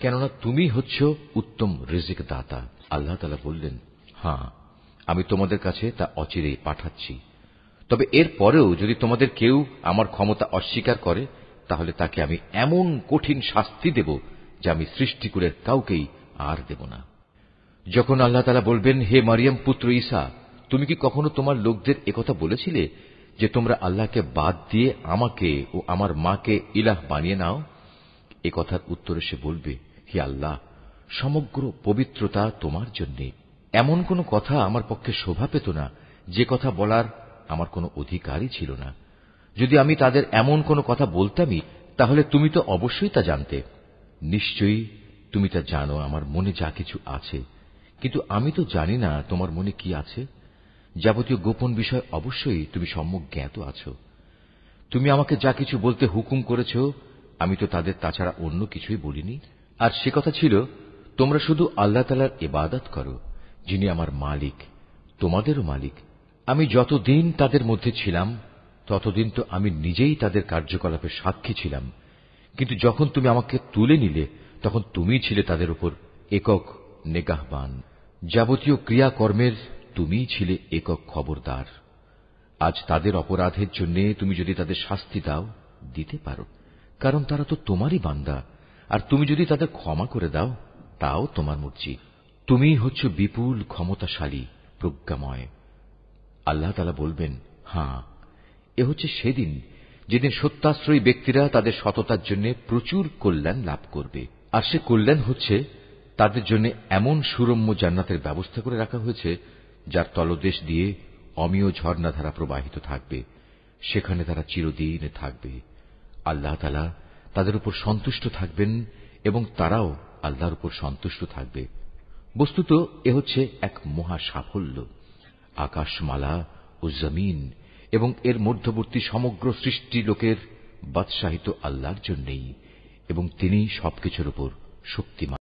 কেননা তুমি হচ্ছ উত্তম রিজিক দাতা। আল্লাহ তাআলা বললেন, হ্যাঁ, আমি তোমাদের কাছে তা অচিরেই পাঠাচ্ছি। তবে এর পরেও যদি তোমাদের কেউ আমার ক্ষমতা অস্বীকার করে, তাহলে তাকে আমি এমন কঠিন শাস্তি দেব যা আমি সৃষ্টিকুলের কাউকেই আর দেব না। যখন আল্লাহ তাআলা বলবেন, হে মারিয়াম পুত্র ঈসা, তুমি কি কখনো তোমার লোকদের একথা বলেছিলে যে তোমরা আল্লাহকে বাদ দিয়ে আমাকে ও আমার মাকে ইলাহ বানিয়ে নাও? এ কথার উত্তরে সে বলবে, হে আল্লাহ, সমগ্র পবিত্রতা তোমার জন্যে। এমন কোন কথা আমার পক্ষে শোভা পেত না যে কথা বলার আমার কোনো অধিকারই ছিল না। যদি আমি তাদের এমন কোন কথা বলতামই, তাহলে তুমি তো অবশ্যই তা জানতে। নিশ্চয়ই তুমি তা জানো আমার মনে যা কিছু আছে, কিন্তু আমি তো জানি না তোমার মনে কি আছে। যাবতীয় গোপন বিষয় অবশ্যই তুমি সম্যক জ্ঞাত আছো। তুমি আমাকে যা কিছু বলতে হুকুম করেছ, আমি তো তাদের তাছাড়া অন্য কিছুই বলিনি। আর সে কথা ছিল, তোমরা শুধু আল্লাহ তাআলার ইবাদত করো, যিনি আমার মালিক, তোমাদেরও মালিক। আমি যতদিন তাদের মধ্যে ছিলাম, ততদিন তো আমি নিজেই তাদের কার্যকলাপের সাক্ষী ছিলাম, কিন্তু যখন তুমি আমাকে তুলে নিলে, তখন তুমিই ছিলে তাদের উপর একক নেগাহবান। যাবতীয় ক্রিয়াকর্মের তুমিই ছিলে একক খবরদার। আজ তাদের অপরাধের জন্য তুমি যদি তাদের শাস্তি দাও, দিতে পারো, কারণ তারা তো তোমারই বান্দা। আর তুমি যদি তাদের ক্ষমা করে দাও, তাও তোমার মর্জি। তুমিই হচ্ছ বিপুল ক্ষমতাশালী, প্রজ্ঞাময়। আল্লাহ তাআলা বলবেন, হ্যাঁ, এ হচ্ছে সেদিন যেদিন সত্যাশ্রয়ী ব্যক্তিরা তাদের সততার জন্য প্রচুর কল্যাণ লাভ করবে। আর সে কল্যাণ হচ্ছে তাদের জন্য এমন সুরম্য জান্নাতের ব্যবস্থা করে রাখা হয়েছে, যার তলদেশ দিয়ে অমিয় ঝর্ণাধারা প্রবাহিত থাকবে। সেখানে তারা চিরদিন থাকবে। আল্লাহ তাআলা তাদের উপর সন্তুষ্ট থাকবেন এবং তারাও আল্লাহর উপর সন্তুষ্ট থাকবে। বস্তুত এ হচ্ছে এক মহা সাফল্য। আকাশমালা ও জমিন এবং এর মধ্যবর্তী সমগ্র সৃষ্টি লোকের বাদশাহিত আল্লাহর জন্যই, এবং তিনি সবকিছুর উপর শক্তিমান।